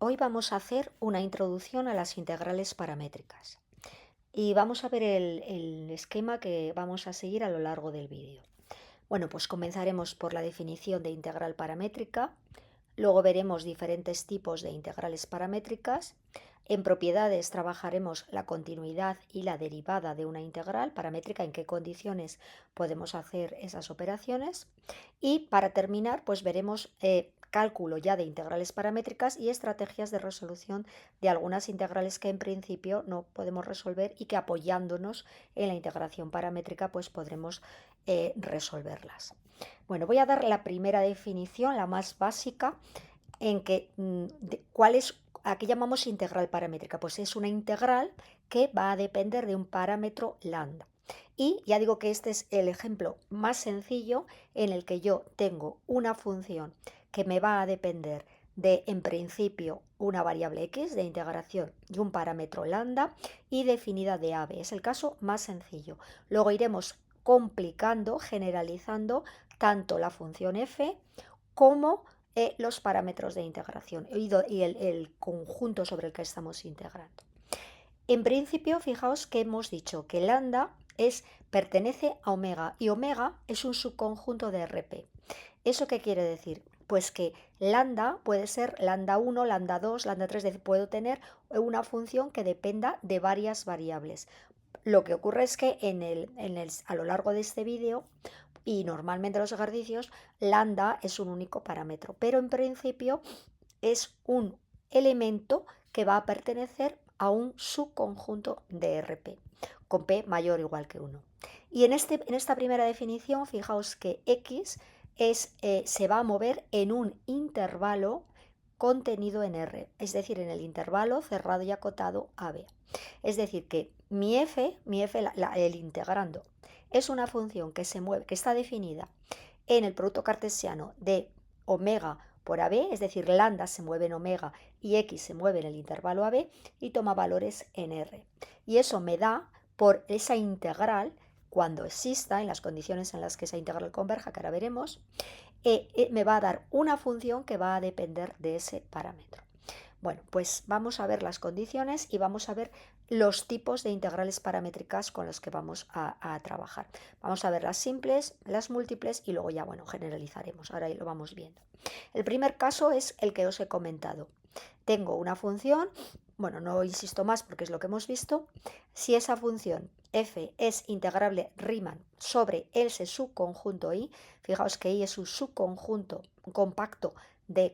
Hoy vamos a hacer una introducción a las integrales paramétricas y vamos a ver el esquema que vamos a seguir a lo largo del vídeo. Bueno, pues comenzaremos por la definición de integral paramétrica, luego veremos diferentes tipos de integrales paramétricas. En propiedades trabajaremos la continuidad y la derivada de una integral paramétrica, en qué condiciones podemos hacer esas operaciones. Y para terminar, pues veremos cálculo ya de integrales paramétricas y estrategias de resolución de algunas integrales que en principio no podemos resolver y que apoyándonos en la integración paramétrica pues podremos resolverlas. Bueno, voy a dar la primera definición, la más básica, en que ¿cuál es? ¿A qué llamamos integral paramétrica? Pues es una integral que va a depender de un parámetro lambda. Y ya digo que este es el ejemplo más sencillo en el que yo tengo una función que me va a depender de, en principio, una variable x de integración y un parámetro lambda y definida de a b. Es el caso más sencillo. Luego iremos complicando, generalizando tanto la función f como los parámetros de integración y el conjunto sobre el que estamos integrando. En principio, fijaos que hemos dicho que lambda pertenece a omega y omega es un subconjunto de RP. ¿Eso qué quiere decir? Pues que lambda puede ser lambda 1, lambda 2, lambda 3, es decir, puedo tener una función que dependa de varias variables. Lo que ocurre es que a lo largo de este vídeo y normalmente en los ejercicios, lambda es un único parámetro, pero en principio es un elemento que va a pertenecer a un subconjunto de RP, con P mayor o igual que 1. Y en esta primera definición, fijaos que X se va a mover en un intervalo contenido en R, es decir, en el intervalo cerrado y acotado AB. Es decir, que el integrando, es una función que se mueve, que está definida en el producto cartesiano de omega por AB, es decir, lambda se mueve en omega y x se mueve en el intervalo AB y toma valores en R. Y eso me da por esa integral, cuando exista, en las condiciones en las que esa integral converja, que ahora veremos, me va a dar una función que va a depender de ese parámetro. Bueno, pues vamos a ver las condiciones y vamos a ver los tipos de integrales paramétricas con los que vamos a trabajar. Vamos a ver las simples, las múltiples y luego ya, bueno, generalizaremos. Ahora lo vamos viendo. El primer caso es el que os he comentado. Tengo una función, bueno, no insisto más porque es lo que hemos visto. Si esa función f es integrable Riemann sobre ese subconjunto I, fijaos que I es un subconjunto compacto de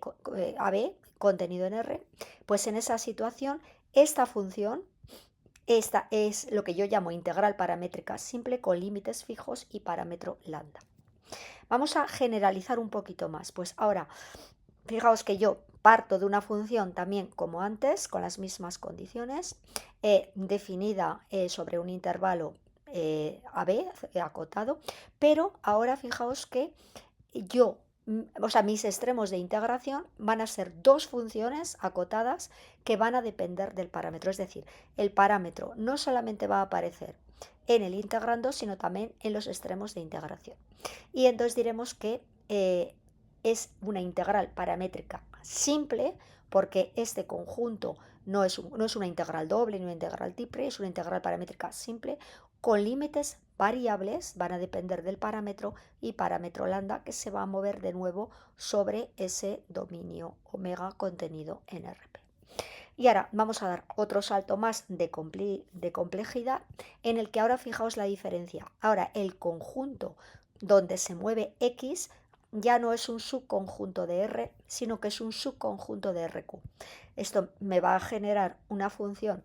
AB contenido en R, pues en esa situación esta función, esta es lo que yo llamo integral paramétrica simple con límites fijos y parámetro lambda. Vamos a generalizar un poquito más, pues ahora fijaos que yo parto de una función también como antes, con las mismas condiciones, definida sobre un intervalo AB acotado, pero ahora fijaos que yo, mis extremos de integración van a ser dos funciones acotadas que van a depender del parámetro. Es decir, el parámetro no solamente va a aparecer en el integrando, sino también en los extremos de integración. Y entonces diremos que es una integral paramétrica simple, porque este conjunto no es una integral doble ni una integral triple, es una integral paramétrica simple con límites variables, van a depender del parámetro y parámetro lambda que se va a mover de nuevo sobre ese dominio omega contenido en RP. Y ahora vamos a dar otro salto más de complejidad, en el que ahora fijaos la diferencia. Ahora el conjunto donde se mueve X ya no es un subconjunto de R, sino que es un subconjunto de RQ. Esto me va a generar una función,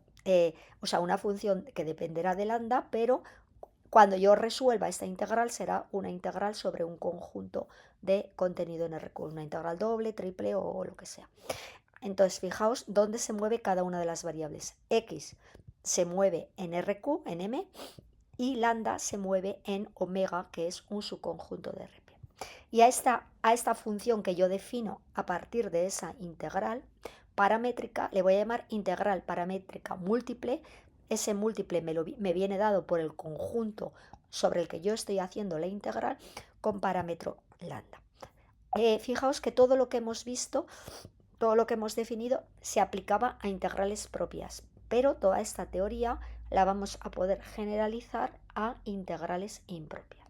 una función que dependerá de lambda, pero cuando yo resuelva esta integral será una integral sobre un conjunto de contenido en RQ, una integral doble, triple o lo que sea. Entonces, fijaos dónde se mueve cada una de las variables. X se mueve en RQ, en M, y lambda se mueve en omega, que es un subconjunto de RP. Y a esta función que yo defino a partir de esa integral paramétrica, le voy a llamar integral paramétrica múltiple. Ese múltiple me viene dado por el conjunto sobre el que yo estoy haciendo la integral con parámetro lambda. Fijaos que todo lo que hemos visto todo lo que hemos definido se aplicaba a integrales propias, pero toda esta teoría la vamos a poder generalizar a integrales impropias.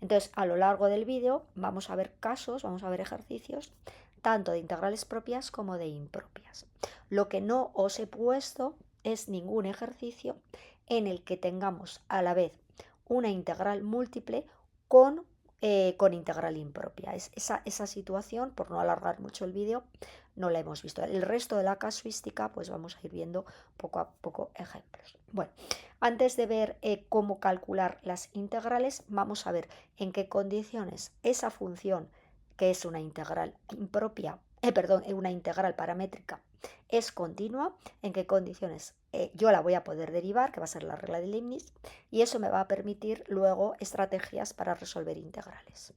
Entonces, a lo largo del vídeo vamos a ver casos, vamos a ver ejercicios, tanto de integrales propias como de impropias. Lo que no os he puesto es ningún ejercicio en el que tengamos a la vez una integral múltiple con integral impropia. Esa situación, por no alargar mucho el vídeo, no la hemos visto. El resto de la casuística, pues vamos a ir viendo poco a poco ejemplos. Bueno, antes de ver cómo calcular las integrales, vamos a ver en qué condiciones esa función, que es una integral impropia, una integral paramétrica, es continua, en qué condiciones yo la voy a poder derivar, que va a ser la regla de Leibniz, y eso me va a permitir luego estrategias para resolver integrales.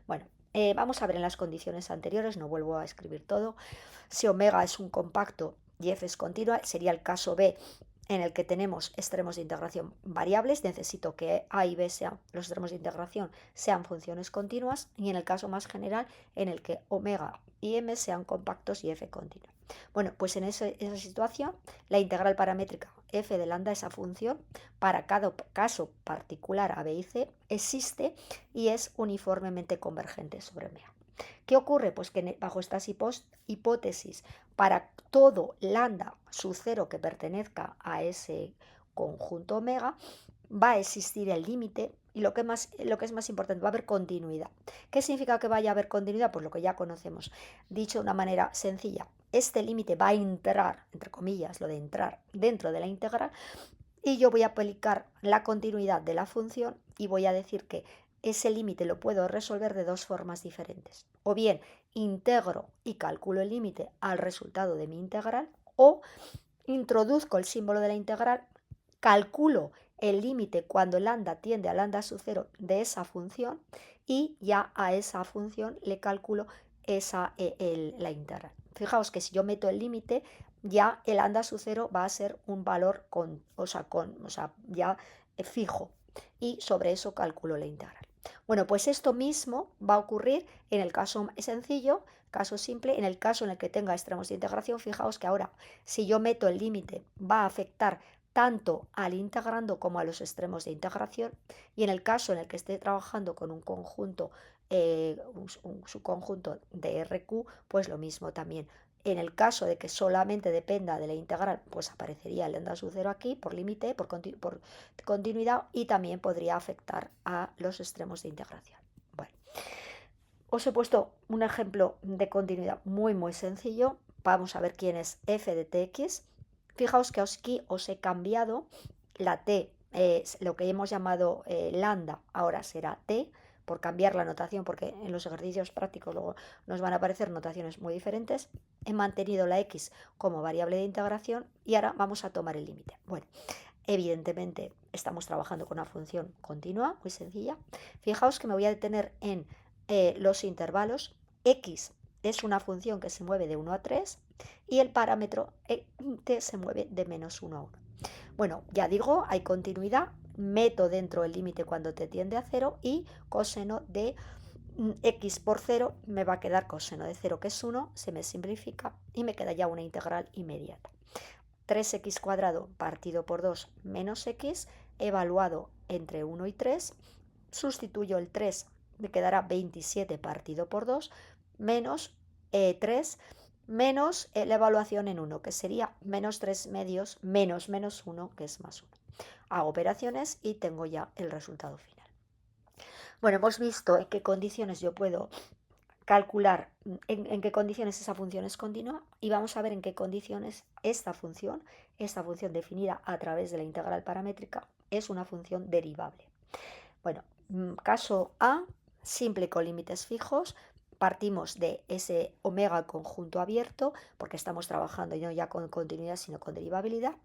Bueno, vamos a ver en las condiciones anteriores, no vuelvo a escribir todo. Si omega es un compacto y f es continua, sería el caso B en el que tenemos extremos de integración variables. Necesito que A y B sean, los extremos de integración sean funciones continuas, y en el caso más general en el que omega y m sean compactos y f continua. Bueno, pues en esa situación la integral paramétrica f de lambda, esa función, para cada caso particular A, B y C, existe y es uniformemente convergente sobre omega. ¿Qué ocurre? Pues que bajo estas hipótesis, para todo lambda sub 0 que pertenezca a ese conjunto omega, va a existir el límite, y lo que es más importante, va a haber continuidad. ¿Qué significa que vaya a haber continuidad? Pues lo que ya conocemos. Dicho de una manera sencilla, este límite va a entrar, entre comillas, lo de entrar dentro de la integral, y yo voy a aplicar la continuidad de la función y voy a decir que ese límite lo puedo resolver de dos formas diferentes. O bien integro y calculo el límite al resultado de mi integral, o introduzco el símbolo de la integral, calculo el límite cuando lambda tiende a lambda sub 0 de esa función, y ya a esa función le calculo la integral. Fijaos que si yo meto el límite, ya el lambda sub 0 va a ser un valor ya fijo, y sobre eso calculo la integral. Bueno, pues esto mismo va a ocurrir en el caso sencillo, caso simple, en el caso en el que tenga extremos de integración. Fijaos que ahora, si yo meto el límite, va a afectar tanto al integrando como a los extremos de integración, y en el caso en el que esté trabajando con un conjunto, un subconjunto de RQ, pues lo mismo también. En el caso de que solamente dependa de la integral, pues aparecería el lambda sub 0 aquí por límite, por continuidad, y también podría afectar a los extremos de integración. Bueno, os he puesto un ejemplo de continuidad muy sencillo. Vamos a ver quién es f de tx. Fijaos que aquí os he cambiado la t, lo que hemos llamado lambda, ahora será t, por cambiar la notación, porque en los ejercicios prácticos luego nos van a aparecer notaciones muy diferentes. He mantenido la x como variable de integración y ahora vamos a tomar el límite. Bueno, evidentemente estamos trabajando con una función continua, muy sencilla. Fijaos que me voy a detener en los intervalos. X es una función que se mueve de 1 a 3 y el parámetro t se mueve de menos 1 a 1. Bueno, ya digo, hay continuidad, meto dentro el límite cuando t tiende a 0, y coseno de x por 0 me va a quedar coseno de 0, que es 1, se me simplifica y me queda ya una integral inmediata. 3x cuadrado partido por 2 menos x, evaluado entre 1 y 3, sustituyo el 3, me quedará 27 partido por 2, menos 3, menos la evaluación en 1, que sería menos 3 medios, menos 1, que es más 1. Hago operaciones y tengo ya el resultado final. Bueno, hemos visto en qué condiciones yo puedo calcular, en qué condiciones esa función es continua, y vamos a ver en qué condiciones esta función definida a través de la integral paramétrica, es una función derivable. Bueno, caso A, simple con límites fijos. Partimos de ese omega conjunto abierto, porque estamos trabajando no ya con continuidad, sino con derivabilidad.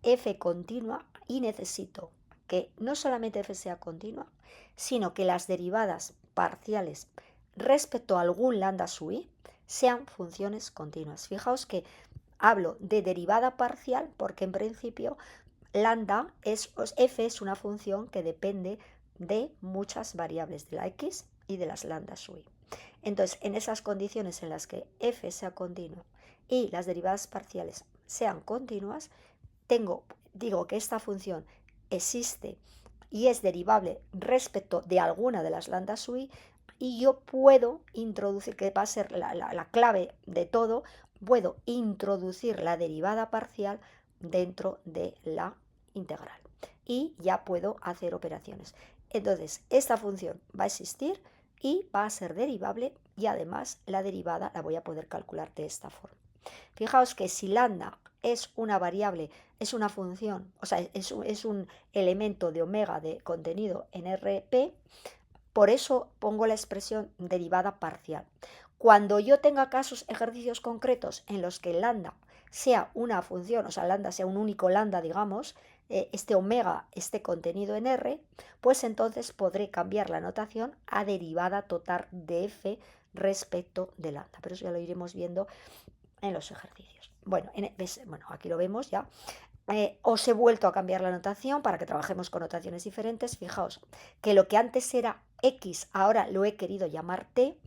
F continua, y necesito que no solamente f sea continua, sino que las derivadas parciales respecto a algún lambda sub i sean funciones continuas. Fijaos que hablo de derivada parcial porque en principio f es una función que depende de muchas variables, de la x y de las lambda sub i. Entonces, en esas condiciones en las que f sea continuo y las derivadas parciales sean continuas, digo que esta función existe y es derivable respecto de alguna de las lambdas UI, y yo puedo introducir, que va a ser la clave de todo, puedo introducir la derivada parcial dentro de la integral y ya puedo hacer operaciones. Entonces, esta función va a existir y va a ser derivable, y además la derivada la voy a poder calcular de esta forma. Fijaos que si lambda es una variable, es una función, o sea, es un elemento de omega de contenido en RP, por eso pongo la expresión derivada parcial. Cuando yo tenga ejercicios concretos en los que lambda sea una función, o sea, lambda sea un único lambda, digamos, este omega esté contenido en R, pues entonces podré cambiar la notación a derivada total de f respecto de lambda. Pero eso ya lo iremos viendo en los ejercicios. Bueno, aquí lo vemos ya. Os he vuelto a cambiar la notación para que trabajemos con notaciones diferentes. Fijaos que lo que antes era x, ahora lo he querido llamar t,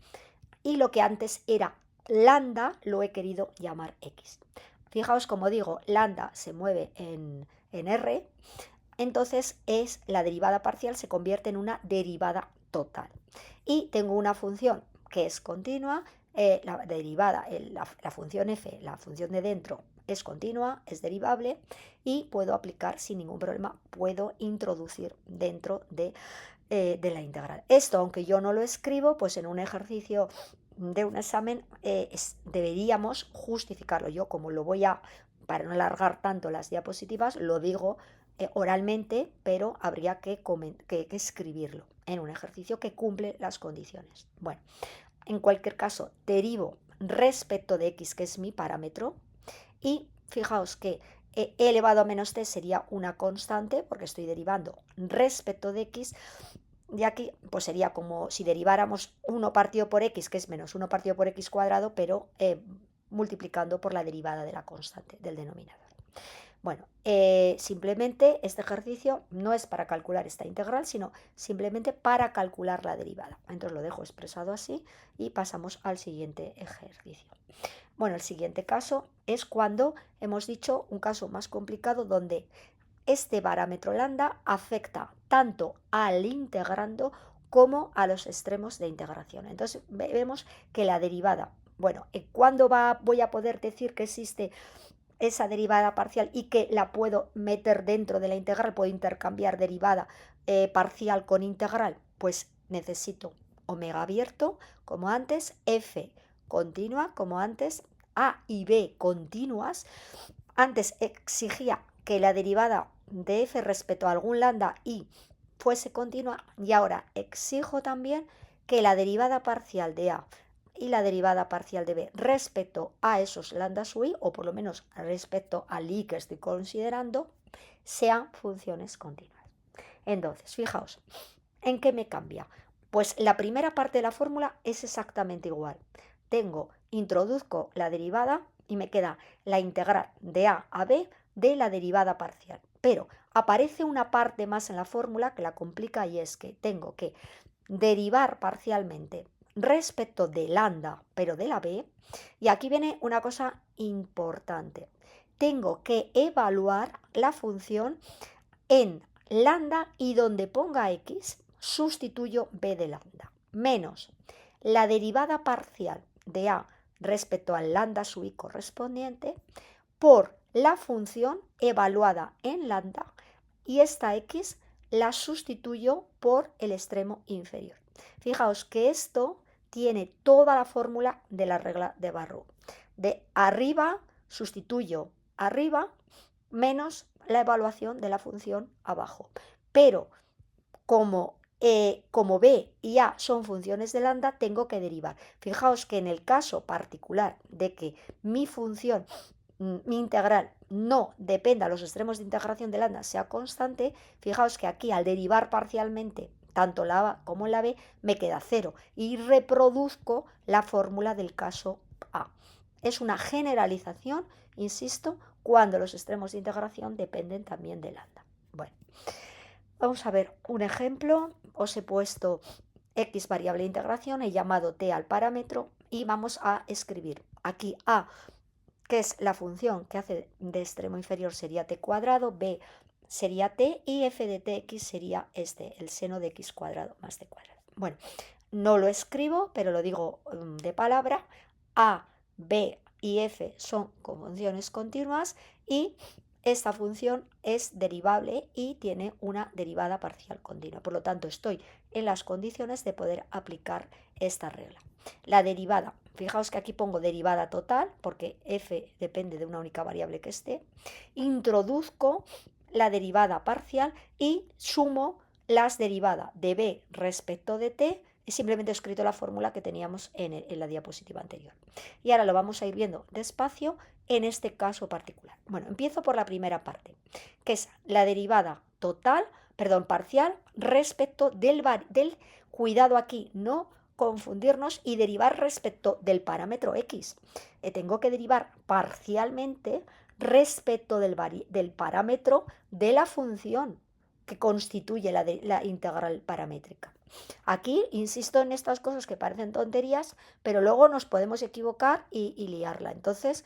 y lo que antes era lambda lo he querido llamar x. Fijaos, como digo, lambda se mueve en R, entonces la derivada parcial se convierte en una derivada total. Y tengo una función que es continua, la derivada, la función f, la función de dentro, es continua, es derivable, y puedo aplicar sin ningún problema, puedo introducir dentro de la integral. Esto, aunque yo no lo escribo, pues en un ejercicio de un examen deberíamos justificarlo. Yo, como lo voy a, para no alargar tanto las diapositivas, lo digo oralmente, pero habría que escribirlo en un ejercicio que cumple las condiciones. Bueno, en cualquier caso, derivo respecto de x, que es mi parámetro, y fijaos que e elevado a menos t sería una constante, porque estoy derivando respecto de x, y aquí pues sería como si deriváramos 1 partido por x, que es menos 1 partido por x cuadrado, pero multiplicando por la derivada de la constante del denominador. Bueno, simplemente este ejercicio no es para calcular esta integral, sino simplemente para calcular la derivada. Entonces lo dejo expresado así y pasamos al siguiente ejercicio. Bueno, el siguiente caso es cuando hemos dicho un caso más complicado, donde este parámetro lambda afecta tanto al integrando como a los extremos de integración. Entonces vemos que la derivada, bueno, ¿cuándo voy a poder decir que existe esa derivada parcial y que la puedo meter dentro de la integral? Puedo intercambiar derivada parcial con integral. Pues necesito omega abierto, como antes, f continua, como antes, a y b continuas. Antes exigía que la derivada de f respecto a algún lambda y fuese continua, y ahora exijo también que la derivada parcial de a y la derivada parcial de b respecto a esos lambdas ui, o por lo menos respecto al i que estoy considerando, sean funciones continuas. Entonces, fijaos, ¿en qué me cambia? Pues la primera parte de la fórmula es exactamente igual. Introduzco la derivada y me queda la integral de a b de la derivada parcial. Pero aparece una parte más en la fórmula que la complica, y es que tengo que derivar parcialmente respecto de lambda, pero de la b, y aquí viene una cosa importante. Tengo que evaluar la función en lambda, y donde ponga x sustituyo b de lambda, menos la derivada parcial de a respecto al lambda sub i correspondiente por la función evaluada en lambda, y esta x la sustituyo por el extremo inferior. Fijaos que esto tiene toda la fórmula de la regla de Barrow. De arriba sustituyo arriba menos la evaluación de la función abajo. Pero como b y a son funciones de lambda, tengo que derivar. Fijaos que en el caso particular de que mi función, mi integral, no dependa, los extremos de integración de lambda sea constante, fijaos que aquí al derivar parcialmente tanto la a como la b me queda 0 y reproduzco la fórmula del caso a. Es una generalización, insisto, cuando los extremos de integración dependen también de lambda. Bueno, vamos a ver un ejemplo. Os he puesto x variable de integración, he llamado t al parámetro y vamos a escribir aquí a, que es la función que hace de extremo inferior, sería t cuadrado, b sería t y f de tx sería el seno de x cuadrado más t cuadrado. Bueno, no lo escribo, pero lo digo de palabra. A, b y f son funciones continuas y esta función es derivable y tiene una derivada parcial continua. Por lo tanto, estoy en las condiciones de poder aplicar esta regla. La derivada, fijaos que aquí pongo derivada total porque f depende de una única variable que esté. Introduzco la derivada parcial y sumo las derivadas de b respecto de t. He simplemente escrito la fórmula que teníamos en la diapositiva anterior. Y ahora lo vamos a ir viendo despacio en este caso particular. Bueno, empiezo por la primera parte, que es la derivada parcial respecto del cuidado aquí, no confundirnos y derivar respecto del parámetro x. Tengo que derivar parcialmente respecto del parámetro de la función que constituye la integral paramétrica. Aquí insisto en estas cosas que parecen tonterías, pero luego nos podemos equivocar y liarla. Entonces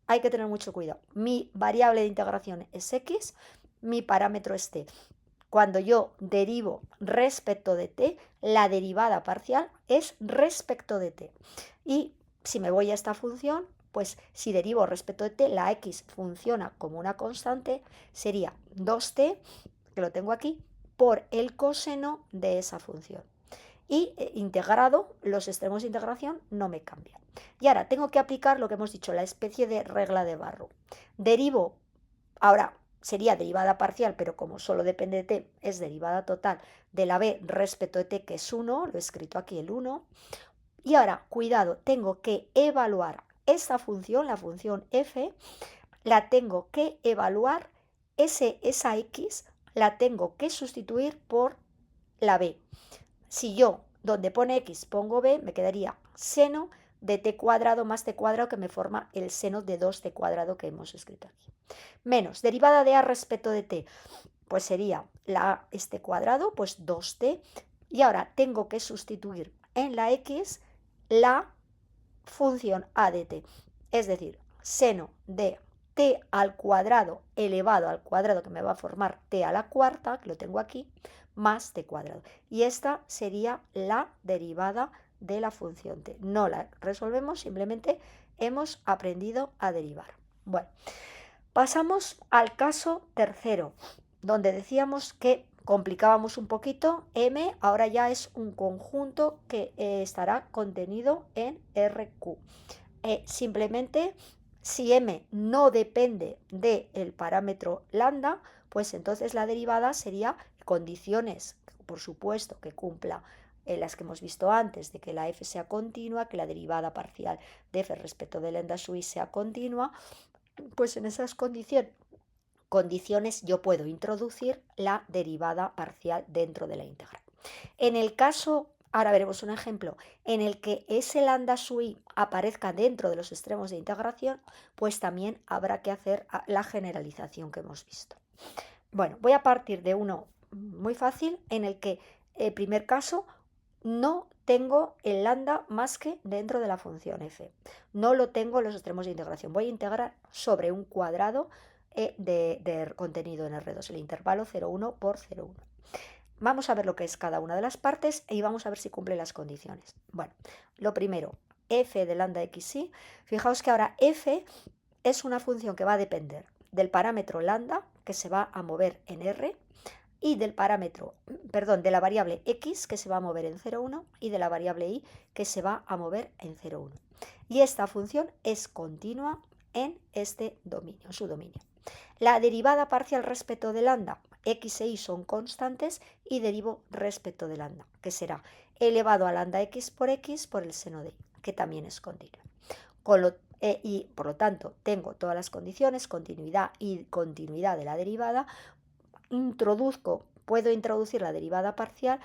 hay que tener mucho cuidado. Mi variable de integración es x, mi parámetro es t. Cuando yo derivo respecto de t, la derivada parcial es respecto de t. Y si me voy a esta función, pues si derivo respecto de t, la x funciona como una constante, sería 2t, que lo tengo aquí, por el coseno de esa función. Y integrado, los extremos de integración no me cambian. Y ahora tengo que aplicar lo que hemos dicho, la especie de regla de Barrow. Derivo, ahora sería derivada parcial, pero como solo depende de t, es derivada total de la b respecto de t, que es 1, lo he escrito aquí el 1. Y ahora, cuidado, tengo que evaluar esta función, la función f, la tengo que evaluar, esa x la tengo que sustituir por la b. Si yo, donde pone x, pongo b, me quedaría seno de t cuadrado más t cuadrado, que me forma el seno de 2t cuadrado que hemos escrito aquí. Menos derivada de a respecto de t, pues sería la a este cuadrado, pues 2t. Y ahora tengo que sustituir en la x la función a de t. Es decir, seno de t al cuadrado elevado al cuadrado, que me va a formar t a la cuarta, que lo tengo aquí, más t cuadrado. Y esta sería la derivada de la función t. No la resolvemos, simplemente hemos aprendido a derivar. Bueno, pasamos al caso tercero, donde decíamos que complicábamos un poquito. M ahora ya es un conjunto que estará contenido en RQ. Simplemente, si M no depende del parámetro lambda, pues entonces la derivada sería condiciones, por supuesto, que cumpla las que hemos visto antes, de que la f sea continua, que la derivada parcial de f respecto del lambda sui sea continua. Pues en esas condiciones yo puedo introducir la derivada parcial dentro de la integral. En el caso, ahora veremos un ejemplo, en el que ese lambda sui aparezca dentro de los extremos de integración, pues también habrá que hacer la generalización que hemos visto. Bueno, voy a partir de uno muy fácil, en el que el primer caso no tengo el lambda más que dentro de la función f. No lo tengo en los extremos de integración. Voy a integrar sobre un cuadrado de contenido en R2, el intervalo 0,1 por 0,1. Vamos a ver lo que es cada una de las partes y vamos a ver si cumple las condiciones. Bueno, lo primero, f de lambda xi. Fijaos que ahora f es una función que va a depender del parámetro lambda, que se va a mover en R, y del de la variable x, que se va a mover en 0,1, y de la variable y, que se va a mover en 0,1. Y esta función es continua en este dominio, en su dominio. La derivada parcial respecto de lambda, x e y son constantes, y derivo respecto de lambda, que será elevado a lambda x por el seno de y, que también es continua. Y por lo tanto tengo todas las condiciones, continuidad y continuidad de la derivada. Puedo introducir la derivada parcial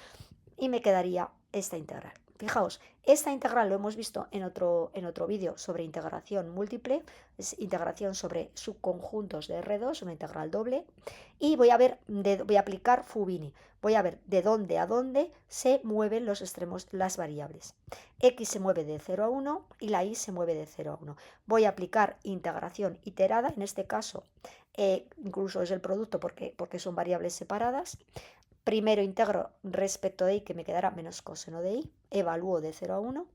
y me quedaría esta integral. Fijaos, esta integral lo hemos visto en otro vídeo sobre integración múltiple, es integración sobre subconjuntos de R2, una integral doble, y voy a aplicar Fubini, voy a ver de dónde a dónde se mueven los extremos, las variables. X se mueve de 0 a 1 y la Y se mueve de 0 a 1. Voy a aplicar integración iterada, en este caso incluso es el producto porque son variables separadas. Primero integro respecto de y, que me quedará menos coseno de y, evalúo de 0 a 1,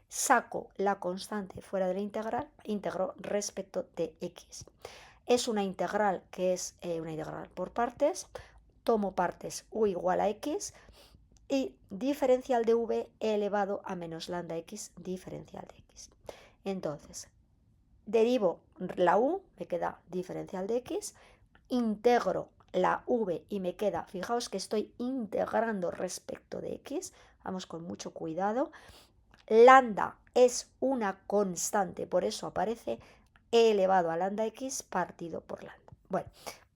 saco la constante fuera de la integral, integro respecto de x. Es una integral que es una integral por partes, tomo partes u igual a x y diferencial de v elevado a menos lambda x diferencial de x. Entonces, derivo la u, me queda diferencial de x, integro la v y me queda, fijaos que estoy integrando respecto de x, vamos con mucho cuidado, lambda es una constante, por eso aparece e elevado a lambda x partido por lambda. Bueno,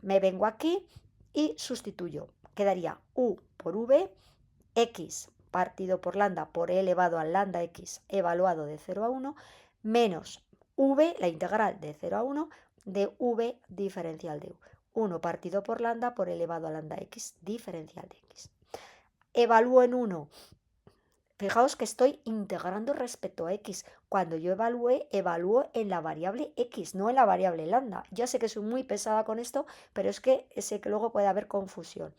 me vengo aquí y sustituyo, quedaría u por v, x partido por lambda por e elevado a lambda x evaluado de 0 a 1, menos v, la integral de 0 a 1, de v diferencial de u. 1 partido por lambda por elevado a lambda x diferencial de x. Evalúo en 1. Fijaos que estoy integrando respecto a x. Cuando yo evalúo en la variable x, no en la variable lambda. Ya sé que soy muy pesada con esto, pero es que sé que luego puede haber confusión.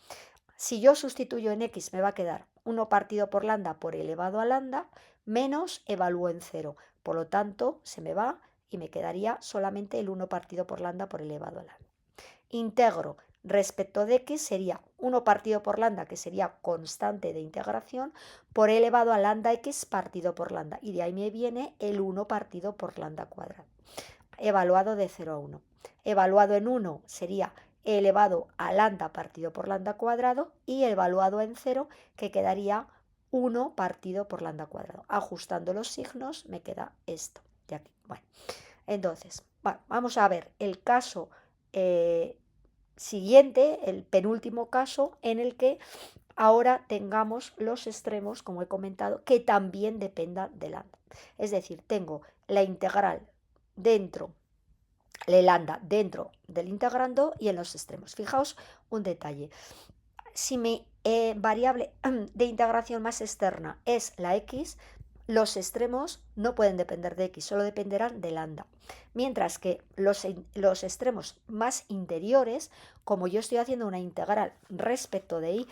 Si yo sustituyo en x, me va a quedar 1 partido por lambda por elevado a lambda menos evalúo en 0. Por lo tanto, se me va y me quedaría solamente el 1 partido por lambda por elevado a lambda. Integro respecto de x sería 1 partido por lambda, que sería constante de integración, por elevado a lambda x partido por lambda. Y de ahí me viene el 1 partido por lambda cuadrado. Evaluado de 0 a 1. Evaluado en 1 sería elevado a lambda partido por lambda cuadrado y evaluado en 0, que quedaría 1 partido por lambda cuadrado. Ajustando los signos me queda esto de aquí. Bueno, entonces, vamos a ver el caso siguiente, el penúltimo caso, en el que ahora tengamos los extremos, como he comentado, que también dependan de lambda. Es decir, tengo la integral dentro, el lambda dentro del integrando y en los extremos. Fijaos un detalle. Si mi variable de integración más externa es la x, los extremos no pueden depender de x, solo dependerán de lambda. Mientras que los extremos más interiores, como yo estoy haciendo una integral respecto de y,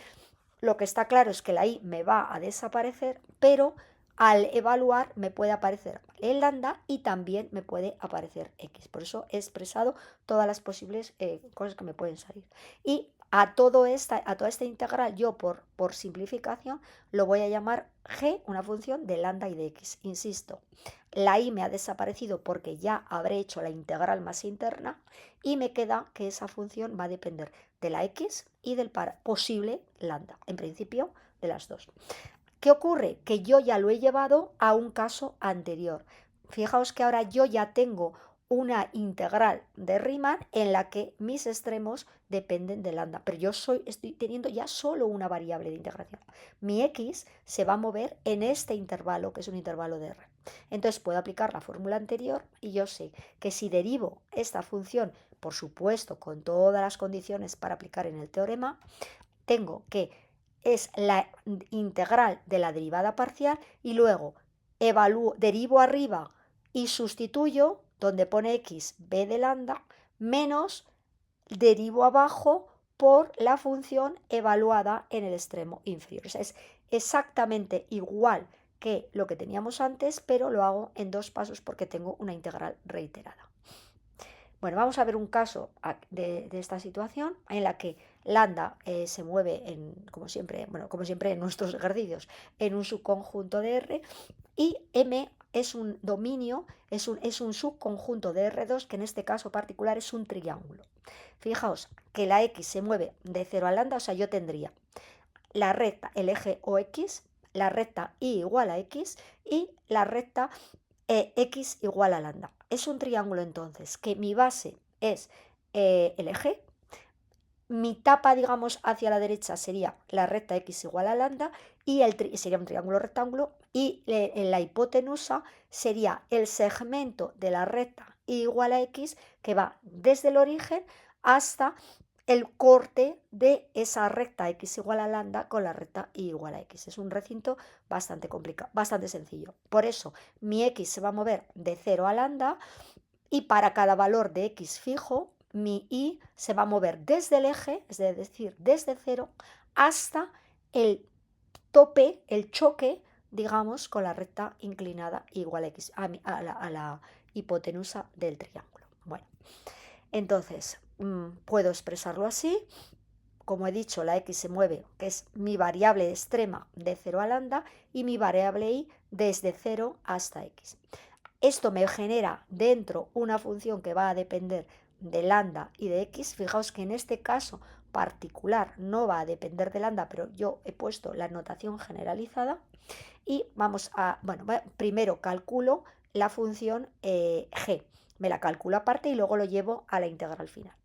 lo que está claro es que la y me va a desaparecer, pero al evaluar me puede aparecer el lambda y también me puede aparecer x. Por eso he expresado todas las posibles cosas que me pueden salir. Y a toda esta integral yo por simplificación lo voy a llamar g, una función de lambda y de x. Insisto, la y me ha desaparecido porque ya habré hecho la integral más interna y me queda que esa función va a depender de la x y del posible lambda, en principio de las dos. ¿Qué ocurre? Que yo ya lo he llevado a un caso anterior. Fijaos que ahora yo ya tengo una integral de Riemann en la que mis extremos dependen de lambda, pero yo estoy teniendo ya solo una variable de integración. Mi x se va a mover en este intervalo, que es un intervalo de R. Entonces puedo aplicar la fórmula anterior y yo sé que si derivo esta función, por supuesto, con todas las condiciones para aplicar en el teorema, tengo que es la integral de la derivada parcial y luego derivo arriba y sustituyo donde pone x b de lambda menos derivo abajo por la función evaluada en el extremo inferior. O sea, es exactamente igual que lo que teníamos antes, pero lo hago en dos pasos porque tengo una integral reiterada. Bueno, vamos a ver un caso de esta situación en la que lambda se mueve, como siempre en nuestros ejercicios, en un subconjunto de R y M es un dominio, es un subconjunto de R2 que en este caso particular es un triángulo. Fijaos que la X se mueve de 0 a lambda, o sea, yo tendría la recta, el eje OX, la recta Y igual a X y la recta x igual a lambda. Es un triángulo entonces que mi base es el eje mi tapa, digamos, hacia la derecha sería la recta x igual a lambda y sería un triángulo rectángulo, y en la hipotenusa sería el segmento de la recta igual a x que va desde el origen hasta el corte de esa recta x igual a lambda con la recta y igual a x. Es un recinto bastante complicado, bastante sencillo. Por eso mi x se va a mover de 0 a lambda, y para cada valor de x fijo, mi y se va a mover desde el eje, es decir, desde 0 hasta el tope, el choque, digamos, con la recta inclinada igual a x, a la hipotenusa del triángulo. Bueno, entonces puedo expresarlo así. Como he dicho, la x se mueve, que es mi variable extrema, de 0 a lambda, y mi variable y desde 0 hasta x. Esto me genera dentro una función que va a depender de lambda y de x. Fijaos que en este caso particular no va a depender de lambda, pero yo he puesto la notación generalizada. Y vamos a, bueno, primero calculo la función g. Me la calculo aparte y luego lo llevo a la integral final.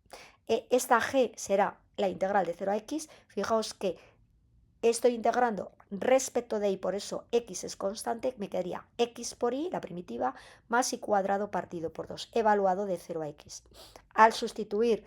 Esta g será la integral de 0 a x. Fijaos que estoy integrando respecto de y, por eso x es constante, me quedaría x por y, la primitiva, más y cuadrado partido por 2, evaluado de 0 a x. Al sustituir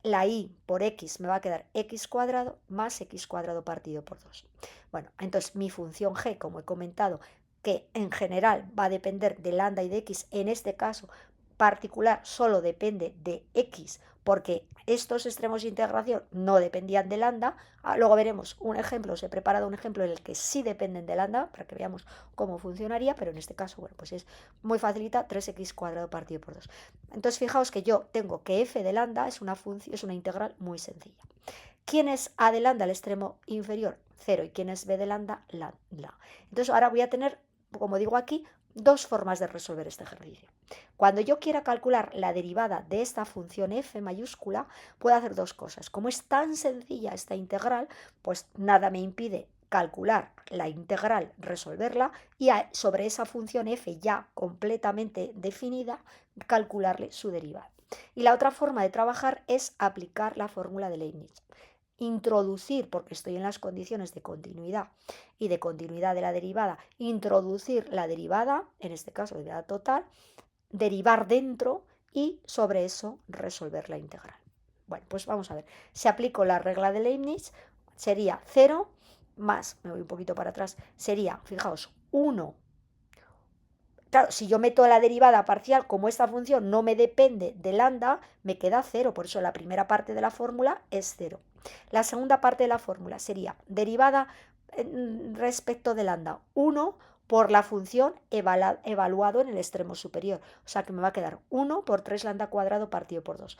la y por x me va a quedar x cuadrado más x cuadrado partido por 2. Bueno, entonces mi función g, como he comentado, que en general va a depender de lambda y de x, en este caso particular solo depende de x, porque estos extremos de integración no dependían de lambda. Luego veremos un ejemplo, os he preparado un ejemplo en el que sí dependen de lambda, para que veamos cómo funcionaría, pero en este caso, bueno, pues es muy facilita, 3x cuadrado partido por 2. Entonces fijaos que yo tengo que f de lambda es una función, es una integral muy sencilla. ¿Quién es a de lambda, el extremo inferior? 0, y quién es b de lambda, lambda. Entonces ahora voy a tener, como digo aquí, dos formas de resolver este ejercicio. Cuando yo quiera calcular la derivada de esta función f mayúscula, puedo hacer dos cosas. Como es tan sencilla esta integral, pues nada me impide calcular la integral, resolverla, y sobre esa función f ya completamente definida, calcularle su derivada. Y la otra forma de trabajar es aplicar la fórmula de Leibniz. Introducir, porque estoy en las condiciones de continuidad y de continuidad de la derivada, introducir la derivada, en este caso derivada total, derivar dentro y sobre eso resolver la integral. Bueno, pues vamos a ver. Si aplico la regla de Leibniz, sería 0 más, me voy un poquito para atrás, sería, fijaos, 1. Claro, si yo meto la derivada parcial, como esta función no me depende de lambda, me queda 0, por eso la primera parte de la fórmula es 0. La segunda parte de la fórmula sería derivada respecto de lambda 1 por la función evaluado en el extremo superior. O sea que me va a quedar 1 por 3 lambda cuadrado partido por 2.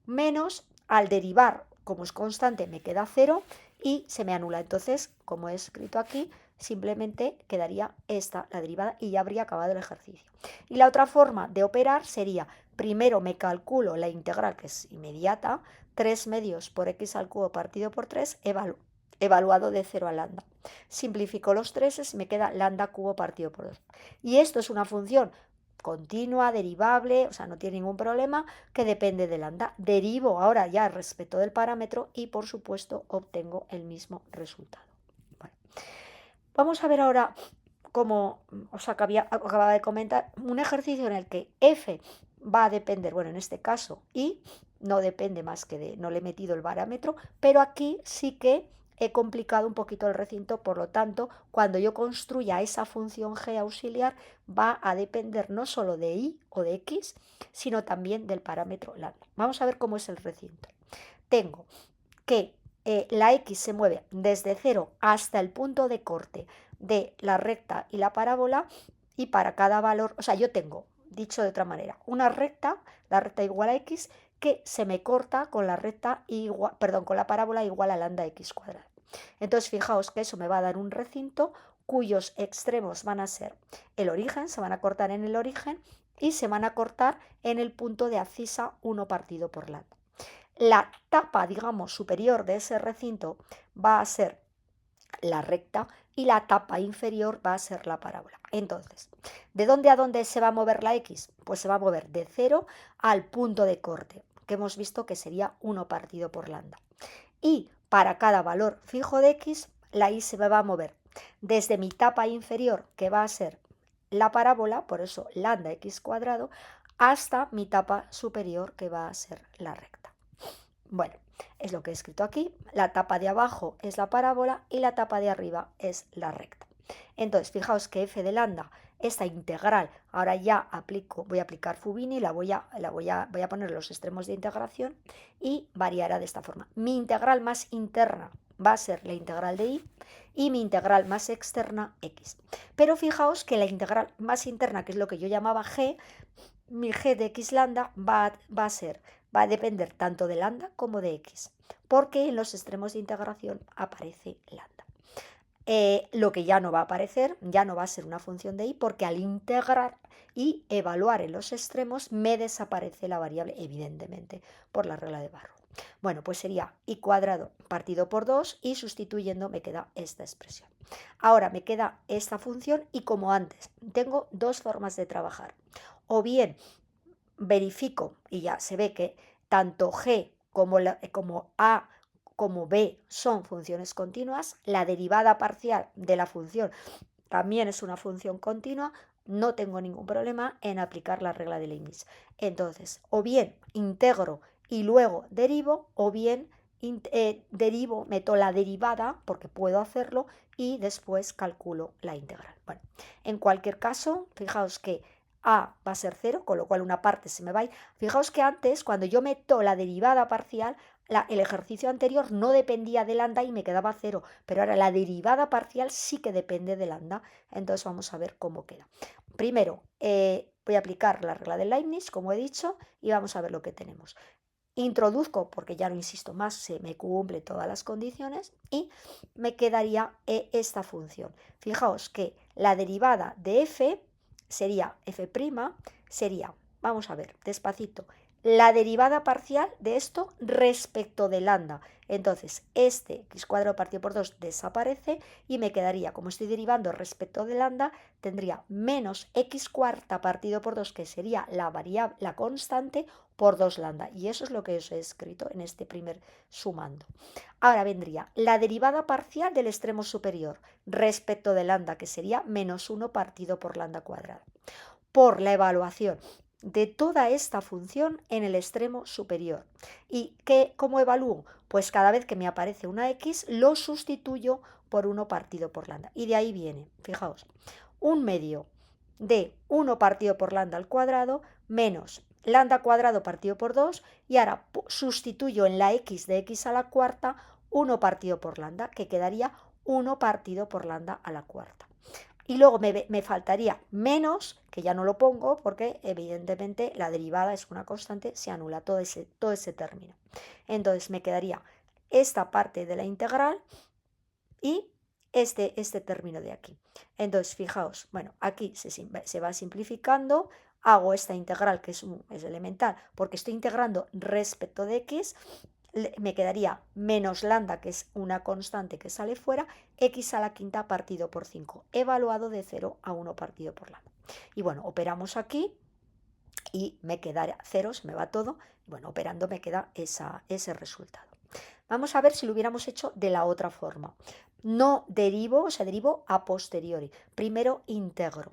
Menos, al derivar, como es constante, me queda 0 y se me anula. Entonces, como he escrito aquí, simplemente quedaría esta, la derivada, y ya habría acabado el ejercicio. Y la otra forma de operar sería, primero me calculo la integral, que es inmediata, 3 medios por x al cubo partido por 3, evaluado de 0 a lambda. Simplifico los 3, me queda lambda cubo partido por 2. Y esto es una función continua, derivable, o sea, no tiene ningún problema, que depende de lambda. Derivo ahora ya respecto del parámetro y, por supuesto, obtengo el mismo resultado. Bueno, vamos a ver ahora, como os acababa de comentar, un ejercicio en el que f va a depender, bueno, en este caso, y no depende más que de, no le he metido el parámetro, pero aquí sí que he complicado un poquito el recinto, por lo tanto, cuando yo construya esa función g auxiliar, va a depender no solo de y o de x, sino también del parámetro lambda. Vamos a ver cómo es el recinto. Tengo que la x se mueve desde 0 hasta el punto de corte de la recta y la parábola, y para cada valor, o sea, yo tengo, dicho de otra manera, una recta, la recta igual a x, que se me corta con la recta igual, perdón, con la parábola igual a lambda x cuadrado. Entonces, fijaos que eso me va a dar un recinto cuyos extremos van a ser el origen, se van a cortar en el origen y se van a cortar en el punto de abscisa 1 partido por lambda. La tapa, digamos, superior de ese recinto va a ser la recta y la tapa inferior va a ser la parábola. Entonces, ¿de dónde a dónde se va a mover la x? Pues se va a mover de 0 al punto de corte, que hemos visto que sería 1 partido por lambda. Y para cada valor fijo de x, la y se me va a mover desde mi tapa inferior, que va a ser la parábola, por eso lambda x cuadrado, hasta mi tapa superior, que va a ser la recta. Bueno, es lo que he escrito aquí. La tapa de abajo es la parábola y la tapa de arriba es la recta. Entonces, fijaos que f de lambda, esta integral, ahora ya voy a aplicar Fubini, voy a poner los extremos de integración y variará de esta forma. Mi integral más interna va a ser la integral de y mi integral más externa x. Pero fijaos que la integral más interna, que es lo que yo llamaba g, mi g de x lambda va a depender tanto de lambda como de x, porque en los extremos de integración aparece lambda. Lo que ya no va a aparecer, ya no va a ser una función de y, porque al integrar y evaluar en los extremos me desaparece la variable, evidentemente, por la regla de Barrow. Bueno, pues sería y cuadrado partido por 2 y sustituyendo me queda esta expresión. Ahora me queda esta función y, como antes, tengo dos formas de trabajar. O bien verifico y ya se ve que tanto g como a como b son funciones continuas, la derivada parcial de la función también es una función continua, no tengo ningún problema en aplicar la regla de Leibniz. Entonces, o bien integro y luego derivo, o bien derivo, meto la derivada, porque puedo hacerlo, y después calculo la integral. Bueno, en cualquier caso, fijaos que a va a ser 0, con lo cual una parte se me va a ir. Fijaos que antes, cuando yo meto la derivada parcial, el ejercicio anterior no dependía de lambda y me quedaba 0, pero ahora la derivada parcial sí que depende de lambda. Entonces vamos a ver cómo queda. Primero voy a aplicar la regla de Leibniz, como he dicho, y vamos a ver lo que tenemos. Introduzco, porque ya no insisto más, se me cumple todas las condiciones, y me quedaría esta función. Fijaos que la derivada de f sería f', sería, vamos a ver, despacito, la derivada parcial de esto respecto de lambda. Entonces, este x cuadrado partido por 2 desaparece y me quedaría, como estoy derivando respecto de lambda, tendría menos x cuarta partido por 2, que sería la variable, la constante, por 2 lambda. Y eso es lo que os he escrito en este primer sumando. Ahora vendría la derivada parcial del extremo superior respecto de lambda, que sería menos 1 partido por lambda cuadrado, por la evaluación de toda esta función en el extremo superior. ¿Y cómo evalúo? Pues cada vez que me aparece una x, lo sustituyo por 1 partido por lambda. Y de ahí viene, fijaos, un medio de 1 partido por lambda al cuadrado menos lambda cuadrado partido por 2, y ahora sustituyo en la x de x a la cuarta 1 partido por lambda, que quedaría 1 partido por lambda a la cuarta. Y luego me faltaría menos, que ya no lo pongo porque evidentemente la derivada es una constante, se anula todo ese término. Entonces me quedaría esta parte de la integral y este término de aquí. Entonces fijaos, bueno, aquí se va simplificando, hago esta integral que es elemental porque estoy integrando respecto de x, me quedaría menos lambda, que es una constante que sale fuera, x a la quinta partido por 5, evaluado de 0 a 1 partido por lambda. Y bueno, operamos aquí y me quedará 0, se me va todo, y bueno, operando me queda ese resultado. Vamos a ver si lo hubiéramos hecho de la otra forma. No derivo, o sea, derivo a posteriori. Primero integro.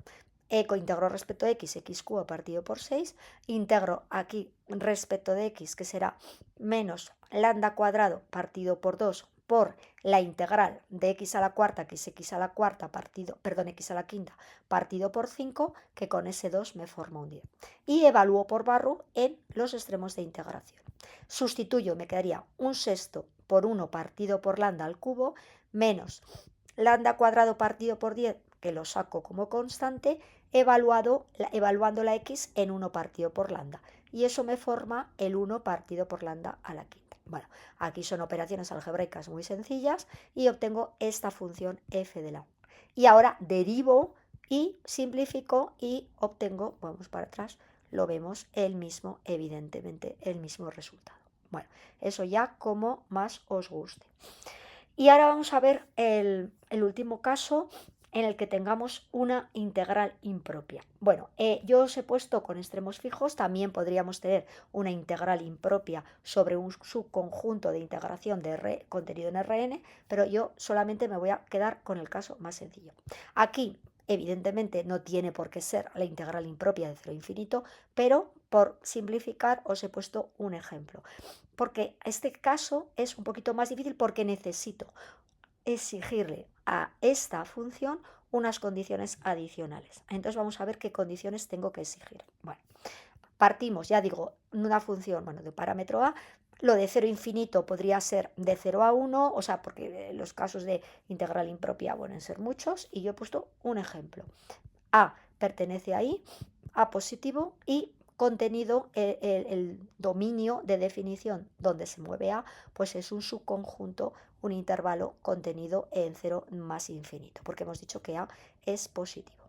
Integro respecto de x, x cubo partido por 6. Integro aquí respecto de x, que será menos lambda cuadrado partido por 2 por la integral de x a la cuarta, que es x a la cuarta x a la quinta partido por 5, que con ese 2 me forma un 10. Y evalúo por Barrow en los extremos de integración. Sustituyo, me quedaría un sexto por 1 partido por lambda al cubo, menos lambda cuadrado partido por 10, que lo saco como constante, evaluando la x en 1 partido por lambda. Y eso me forma el 1 partido por lambda a la quinta. Bueno, aquí son operaciones algebraicas muy sencillas y obtengo esta función f de lambda. Y ahora derivo y simplifico y obtengo, vamos para atrás, lo vemos evidentemente el mismo resultado. Bueno, eso ya como más os guste. Y ahora vamos a ver el último caso, en el que tengamos una integral impropia. Bueno, yo os he puesto con extremos fijos, también podríamos tener una integral impropia sobre un subconjunto de integración de contenido en Rn, pero yo solamente me voy a quedar con el caso más sencillo. Aquí, evidentemente, no tiene por qué ser la integral impropia de 0 a infinito, pero por simplificar os he puesto un ejemplo, porque este caso es un poquito más difícil porque necesito exigirle a esta función unas condiciones adicionales. Entonces vamos a ver qué condiciones tengo que exigir. Bueno, partimos, ya digo, una función, bueno, de parámetro A. Lo de 0 a infinito podría ser de 0 a 1, o sea, porque los casos de integral impropia pueden ser muchos, y yo he puesto un ejemplo. A pertenece ahí, A positivo, y contenido, el dominio de definición donde se mueve A, pues es un subconjunto, un intervalo contenido en 0 más infinito, porque hemos dicho que A es positivo.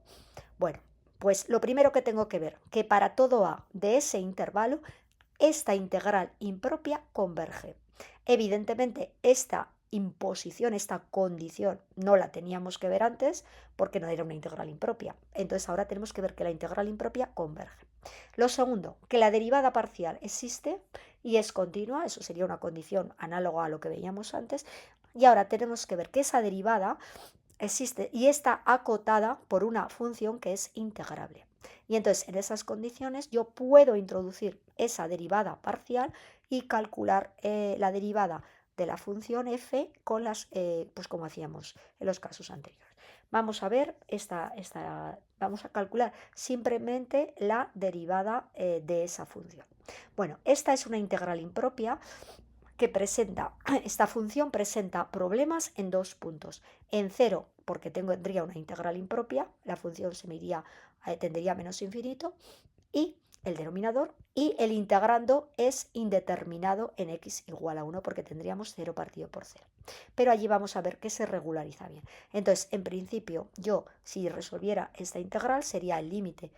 Bueno, pues lo primero que tengo que ver, que para todo A de ese intervalo, esta integral impropia converge. Evidentemente, esta imposición, esta condición, no la teníamos que ver antes porque no era una integral impropia. Entonces ahora tenemos que ver que la integral impropia converge. Lo segundo, que la derivada parcial existe y es continua, eso sería una condición análoga a lo que veíamos antes. Y ahora tenemos que ver que esa derivada existe y está acotada por una función que es integrable. Y entonces en esas condiciones yo puedo introducir esa derivada parcial y calcular la derivada de la función f con las, pues como hacíamos en los casos anteriores. Vamos a ver vamos a calcular simplemente la derivada de esa función. Bueno, esta es una integral impropia que presenta, esta función presenta problemas en dos puntos. En 0, porque tendría una integral impropia, la función se me iría, tendría menos infinito, y el denominador, y el integrando es indeterminado en x igual a 1, porque tendríamos 0 partido por 0. Pero allí vamos a ver que se regulariza bien. Entonces, en principio, yo, si resolviera esta integral, sería el límite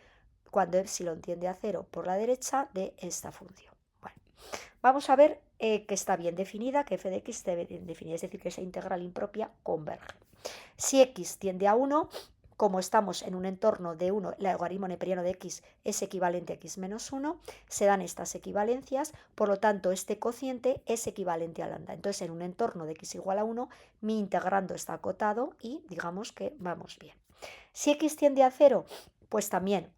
cuando epsilon tiende a 0 por la derecha de esta función. Bueno, vamos a ver que está bien definida, que f de x está bien definida, es decir, que esa integral impropia converge. Si x tiende a 1, como estamos en un entorno de 1, el logaritmo neperiano de x es equivalente a x menos 1, se dan estas equivalencias, por lo tanto este cociente es equivalente a lambda. Entonces en un entorno de x igual a 1, mi integrando está acotado y digamos que vamos bien. Si x tiende a 0, pues también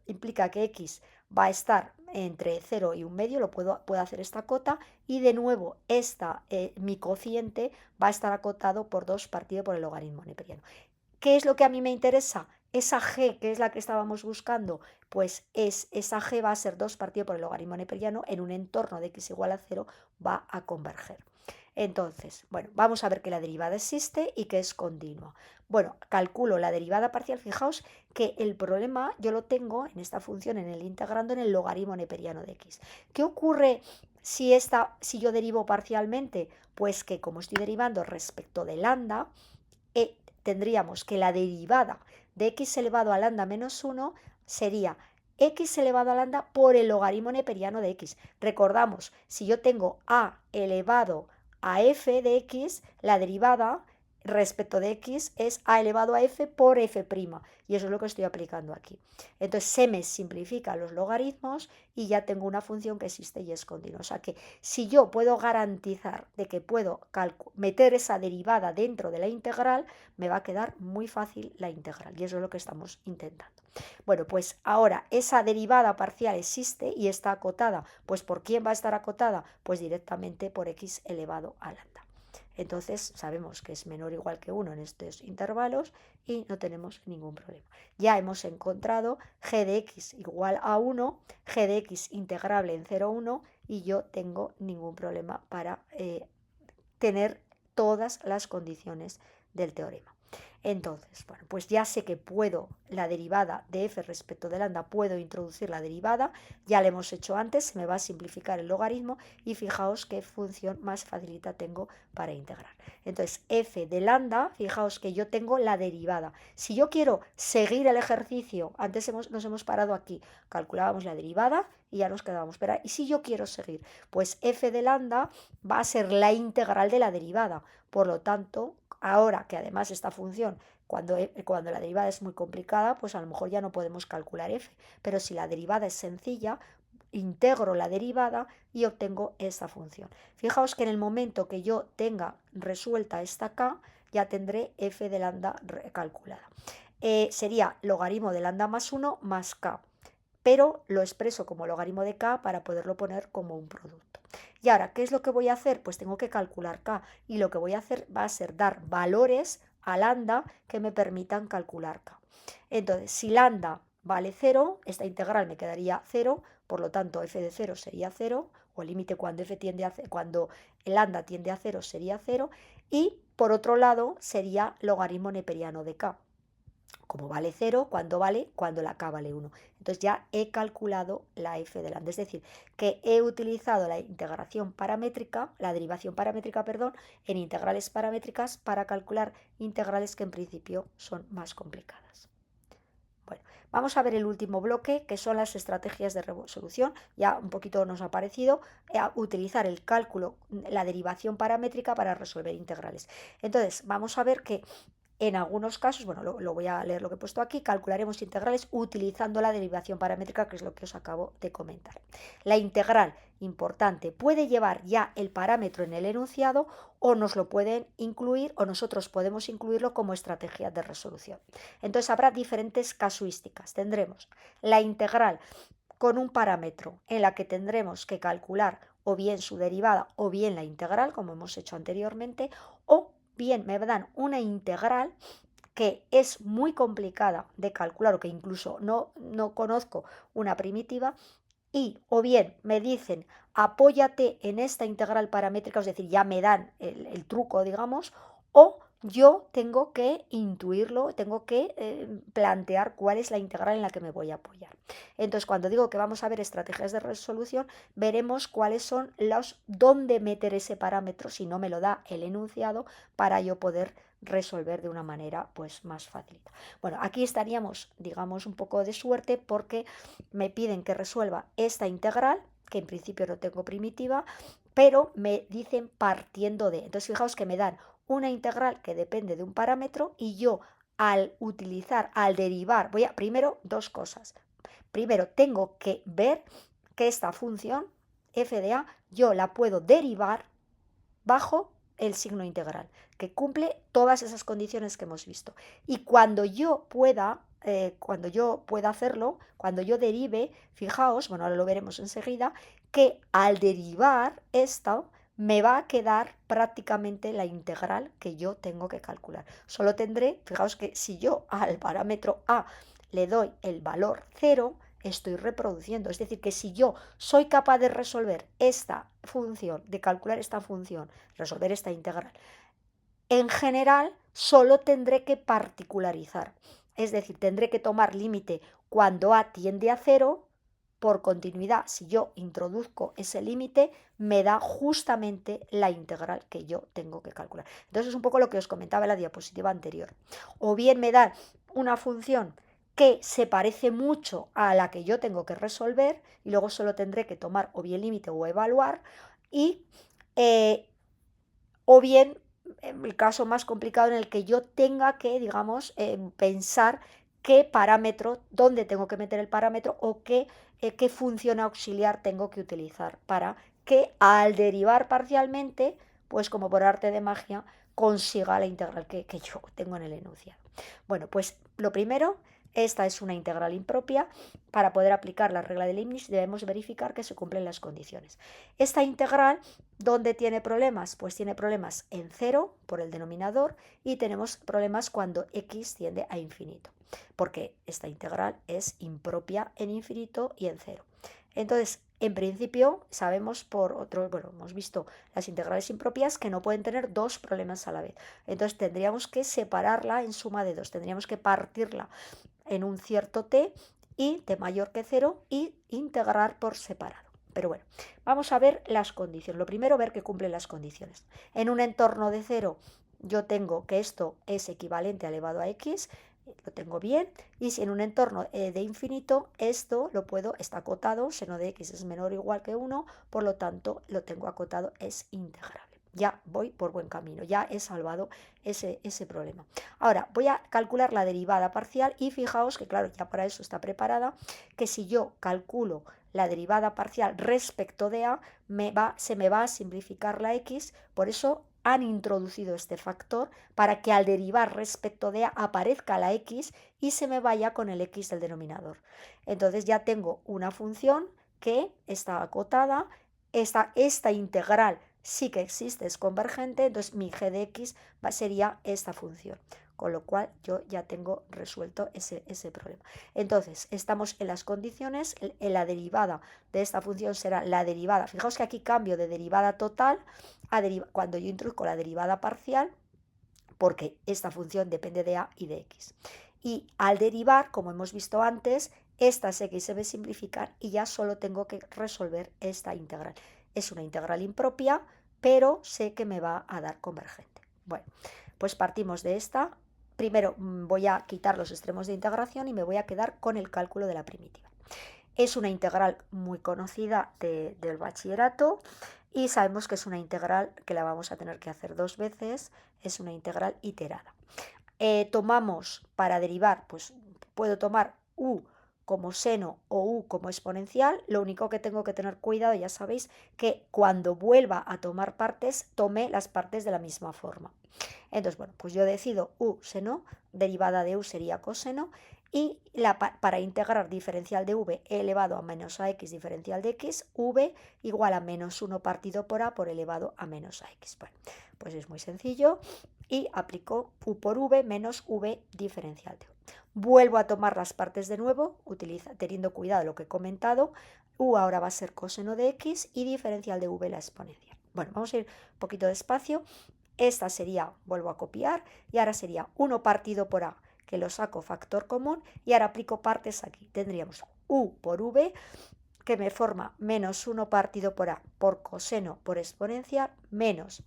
implica que x va a estar entre 0 y 1,5, puedo hacer esta cota, y de nuevo mi cociente va a estar acotado por 2 partido por el logaritmo neperiano. ¿Qué es lo que a mí me interesa? Esa g, que es la que estábamos buscando, pues esa g va a ser 2 partido por el logaritmo neperiano en un entorno de x igual a 0, va a converger. Entonces, bueno, vamos a ver que la derivada existe y que es continua. Bueno, calculo la derivada parcial. Fijaos que el problema yo lo tengo en esta función, en el integrando, en el logaritmo neperiano de x. ¿Qué ocurre si yo derivo parcialmente? Pues que como estoy derivando respecto de lambda, tendríamos que la derivada de x elevado a lambda menos 1 sería x elevado a lambda por el logaritmo neperiano de x. Recordamos, si yo tengo a elevado a f de x, la derivada respecto de x es a elevado a f por f', y eso es lo que estoy aplicando aquí. Entonces se me simplifican los logaritmos y ya tengo una función que existe y es continua. O sea que si yo puedo garantizar de que puedo meter esa derivada dentro de la integral, me va a quedar muy fácil la integral, y eso es lo que estamos intentando. Bueno, pues ahora esa derivada parcial existe y está acotada. Pues ¿por quién va a estar acotada? Pues directamente por x elevado a lambda. Entonces sabemos que es menor o igual que 1 en estos intervalos y no tenemos ningún problema. Ya hemos encontrado g de x igual a 1, g de x integrable en 0, 1, y yo tengo ningún problema para tener todas las condiciones del teorema. Entonces, bueno, pues ya sé que puedo la derivada de f respecto de lambda, puedo introducir la derivada, ya lo hemos hecho antes, se me va a simplificar el logaritmo y fijaos qué función más facilita tengo para integrar. Entonces, f de lambda, fijaos que yo tengo la derivada. Si yo quiero seguir el ejercicio, antes nos hemos parado aquí, calculábamos la derivada y ya nos quedábamos. Pero, ¿y si yo quiero seguir? Pues f de lambda va a ser la integral de la derivada. Por lo tanto, ahora que además esta función, cuando la derivada es muy complicada, pues a lo mejor ya no podemos calcular f. Pero si la derivada es sencilla, integro la derivada y obtengo esta función. Fijaos que en el momento que yo tenga resuelta esta k, ya tendré f de lambda calculada. Sería logaritmo de lambda más 1 más k, pero lo expreso como logaritmo de k para poderlo poner como un producto. Y ahora, ¿qué es lo que voy a hacer? Pues tengo que calcular k, y lo que voy a hacer va a ser dar valores a lambda que me permitan calcular k. Entonces, si lambda vale 0, esta integral me quedaría 0, por lo tanto f de 0 sería 0, o el límite cuando cuando el lambda tiende a 0 sería 0, y por otro lado sería logaritmo neperiano de k. Como vale 0, cuando la k vale 1. Entonces ya he calculado la f de lambda, es decir, que he utilizado la integración paramétrica, la derivación paramétrica, perdón, en integrales paramétricas para calcular integrales que en principio son más complicadas. Bueno, vamos a ver el último bloque, que son las estrategias de resolución. Ya un poquito nos ha parecido utilizar el cálculo, la derivación paramétrica para resolver integrales. Entonces, vamos a ver que en algunos casos, bueno, lo voy a leer lo que he puesto aquí, calcularemos integrales utilizando la derivación paramétrica, que es lo que os acabo de comentar. La integral, importante, puede llevar ya el parámetro en el enunciado o nos lo pueden incluir o nosotros podemos incluirlo como estrategia de resolución. Entonces habrá diferentes casuísticas. Tendremos la integral con un parámetro en la que tendremos que calcular o bien su derivada o bien la integral, como hemos hecho anteriormente, o bien me dan una integral que es muy complicada de calcular o que incluso no conozco una primitiva, y o bien me dicen apóyate en esta integral paramétrica, es decir, ya me dan el truco, digamos, o yo tengo que intuirlo, tengo que plantear cuál es la integral en la que me voy a apoyar. Entonces, cuando digo que vamos a ver estrategias de resolución, veremos cuáles son dónde meter ese parámetro, si no me lo da el enunciado, para yo poder resolver de una manera pues más fácil. Bueno, aquí estaríamos, digamos, un poco de suerte porque me piden que resuelva esta integral, que en principio no tengo primitiva, pero me dicen partiendo de. Entonces, fijaos que me dan una integral que depende de un parámetro y yo al derivar, primero dos cosas. Primero, tengo que ver que esta función f de a yo la puedo derivar bajo el signo integral, que cumple todas esas condiciones que hemos visto. Y cuando yo pueda hacerlo, cuando yo derive, fijaos, bueno, ahora lo veremos enseguida, que al derivar esto me va a quedar prácticamente la integral que yo tengo que calcular. Solo tendré, fijaos que si yo al parámetro a le doy el valor 0, estoy reproduciendo. Es decir, que si yo soy capaz de resolver esta función, de calcular esta función, resolver esta integral, en general solo tendré que particularizar. Es decir, tendré que tomar límite cuando a tiende a 0. Por continuidad, si yo introduzco ese límite, me da justamente la integral que yo tengo que calcular. Entonces es un poco lo que os comentaba en la diapositiva anterior. O bien me da una función que se parece mucho a la que yo tengo que resolver y luego solo tendré que tomar o bien límite o evaluar, y o bien el caso más complicado en el que yo tenga que, digamos, pensar qué parámetro, dónde tengo que meter el parámetro o qué función auxiliar tengo que utilizar para que al derivar parcialmente, pues como por arte de magia, consiga la integral que yo tengo en el enunciado. Bueno, pues lo primero, esta es una integral impropia. Para poder aplicar la regla de Leibniz debemos verificar que se cumplen las condiciones. Esta integral, ¿dónde tiene problemas? Pues tiene problemas en 0 por el denominador y tenemos problemas cuando x tiende a infinito, porque esta integral es impropia en infinito y en 0. Entonces, en principio, sabemos hemos visto las integrales impropias que no pueden tener dos problemas a la vez. Entonces, tendríamos que separarla en suma de dos, tendríamos que partirla en un cierto t y t mayor que 0 y integrar por separado. Pero bueno, vamos a ver las condiciones. Lo primero, ver que cumplen las condiciones. En un entorno de 0, yo tengo que esto es equivalente a elevado a x. lo tengo bien, y si en un entorno de infinito esto lo puedo, está acotado, seno de x es menor o igual que 1, por lo tanto lo tengo acotado, es integrable. Ya voy por buen camino, ya he salvado ese problema. Ahora voy a calcular la derivada parcial y fijaos que claro, ya para eso está preparada, que si yo calculo la derivada parcial respecto de a, se me va a simplificar la x, por eso han introducido este factor para que al derivar respecto de a aparezca la x y se me vaya con el x del denominador. Entonces ya tengo una función que está acotada, esta integral sí que existe, es convergente, entonces mi g de x sería esta función. Con lo cual yo ya tengo resuelto ese problema. Entonces, estamos en las condiciones, en la derivada de esta función será la derivada. Fijaos que aquí cambio de derivada total a cuando yo introduzco la derivada parcial, porque esta función depende de a y de x. Y al derivar, como hemos visto antes, estas x se me simplifican y ya solo tengo que resolver esta integral. Es una integral impropia, pero sé que me va a dar convergente. Bueno, pues partimos de esta. Primero voy a quitar los extremos de integración y me voy a quedar con el cálculo de la primitiva. Es una integral muy conocida del bachillerato y sabemos que es una integral que la vamos a tener que hacer 2 veces, es una integral iterada. Tomamos para derivar, pues puedo tomar u como seno o u como exponencial, lo único que tengo que tener cuidado, ya sabéis, que cuando vuelva a tomar partes, tome las partes de la misma forma. Entonces, bueno, pues yo decido u seno, derivada de u sería coseno, y para integrar diferencial de v elevado a menos ax diferencial de x, v igual a menos 1 partido por a por elevado a menos ax. Bueno, pues es muy sencillo y aplico u por v menos v diferencial de u. Vuelvo a tomar las partes de nuevo, teniendo cuidado lo que he comentado. U ahora va a ser coseno de x y diferencial de v la exponencial. Bueno, vamos a ir un poquito despacio. Esta sería, vuelvo a copiar, y ahora sería 1 partido por a, que lo saco factor común, y ahora aplico partes aquí. Tendríamos u por v, que me forma menos 1 partido por a por coseno por exponencial, menos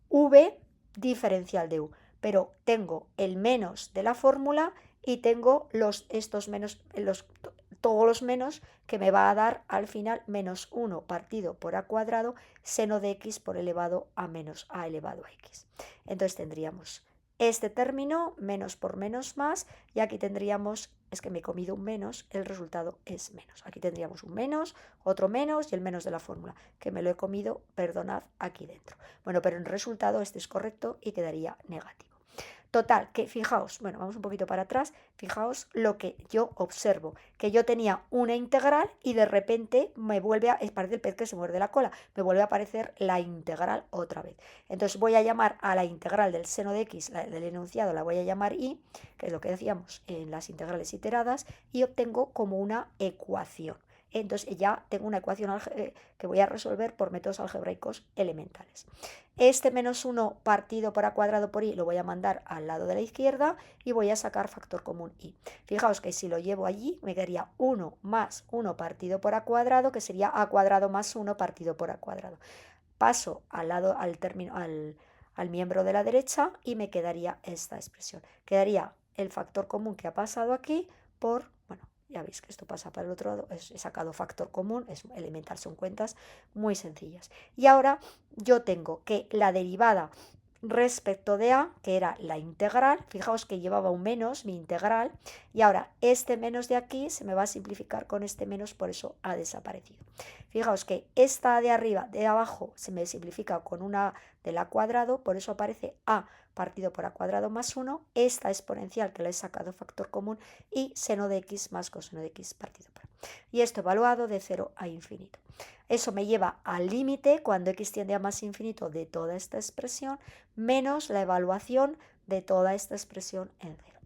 v diferencial de u. Pero tengo el menos de la fórmula y tengo estos menos, todos los menos, que me va a dar al final menos 1 partido por a cuadrado seno de x por elevado a menos a elevado a x. Entonces tendríamos este término, menos por menos más, y aquí tendríamos, es que me he comido un menos, el resultado es menos. Aquí tendríamos un menos, otro menos y el menos de la fórmula, que me lo he comido, perdonad, aquí dentro. Bueno, pero en resultado este es correcto y quedaría negativo. Total, que fijaos, bueno, vamos un poquito para atrás, fijaos lo que yo observo, que yo tenía una integral y de repente me vuelve a, parece el pez que se muerde la cola, me vuelve a aparecer la integral otra vez. Entonces voy a llamar a la integral del seno de x, del enunciado la voy a llamar y, que es lo que decíamos en las integrales iteradas, y obtengo como una ecuación. Entonces ya tengo una ecuación que voy a resolver por métodos algebraicos elementales. Este menos 1 partido por a cuadrado por i lo voy a mandar al lado de la izquierda y voy a sacar factor común i. Fijaos que si lo llevo allí me quedaría 1 más 1 partido por a cuadrado, que sería a cuadrado más 1 partido por a cuadrado. Paso al miembro de la derecha y me quedaría esta expresión. Quedaría el factor común que ha pasado aquí por, bueno, ya veis que esto pasa para el otro lado, he sacado factor común, es elemental, son cuentas muy sencillas. Y ahora yo tengo que la derivada respecto de a, que era la integral, fijaos que llevaba un menos, mi integral, y ahora este menos de aquí se me va a simplificar con este menos, por eso ha desaparecido. Fijaos que esta de arriba, de abajo, se me simplifica con una del a cuadrado, por eso aparece a partido por a cuadrado más 1, esta exponencial que le he sacado factor común y seno de x más coseno de x partido por a. Y esto evaluado de 0 a infinito. Eso me lleva al límite, cuando x tiende a más infinito, de toda esta expresión, menos la evaluación de toda esta expresión en 0.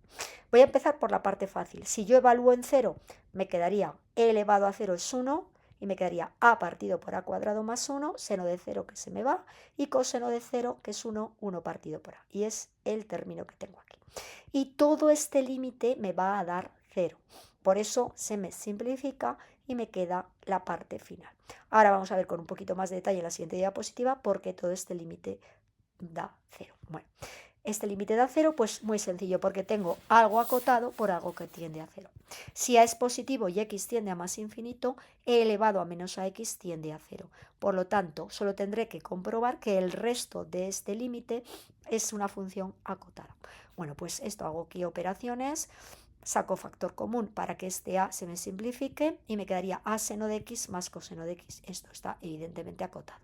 Voy a empezar por la parte fácil. Si yo evalúo en 0, me quedaría e elevado a 0 es 1, y me quedaría a partido por a cuadrado más 1, seno de 0 que se me va, y coseno de 0 que es 1, 1 partido por a. Y es el término que tengo aquí. Y todo este límite me va a dar 0. Por eso se me simplifica y me queda la parte final. Ahora vamos a ver con un poquito más de detalle en la siguiente diapositiva porque todo este límite da 0. Bueno, Este límite da cero, pues muy sencillo, porque tengo algo acotado por algo que tiende a cero. Si a es positivo y x tiende a más infinito, e elevado a menos a x tiende a cero. Por lo tanto, solo tendré que comprobar que el resto de este límite es una función acotada. Bueno, pues esto hago aquí operaciones, saco factor común para que este a se me simplifique y me quedaría a seno de x más coseno de x. Esto está evidentemente acotado.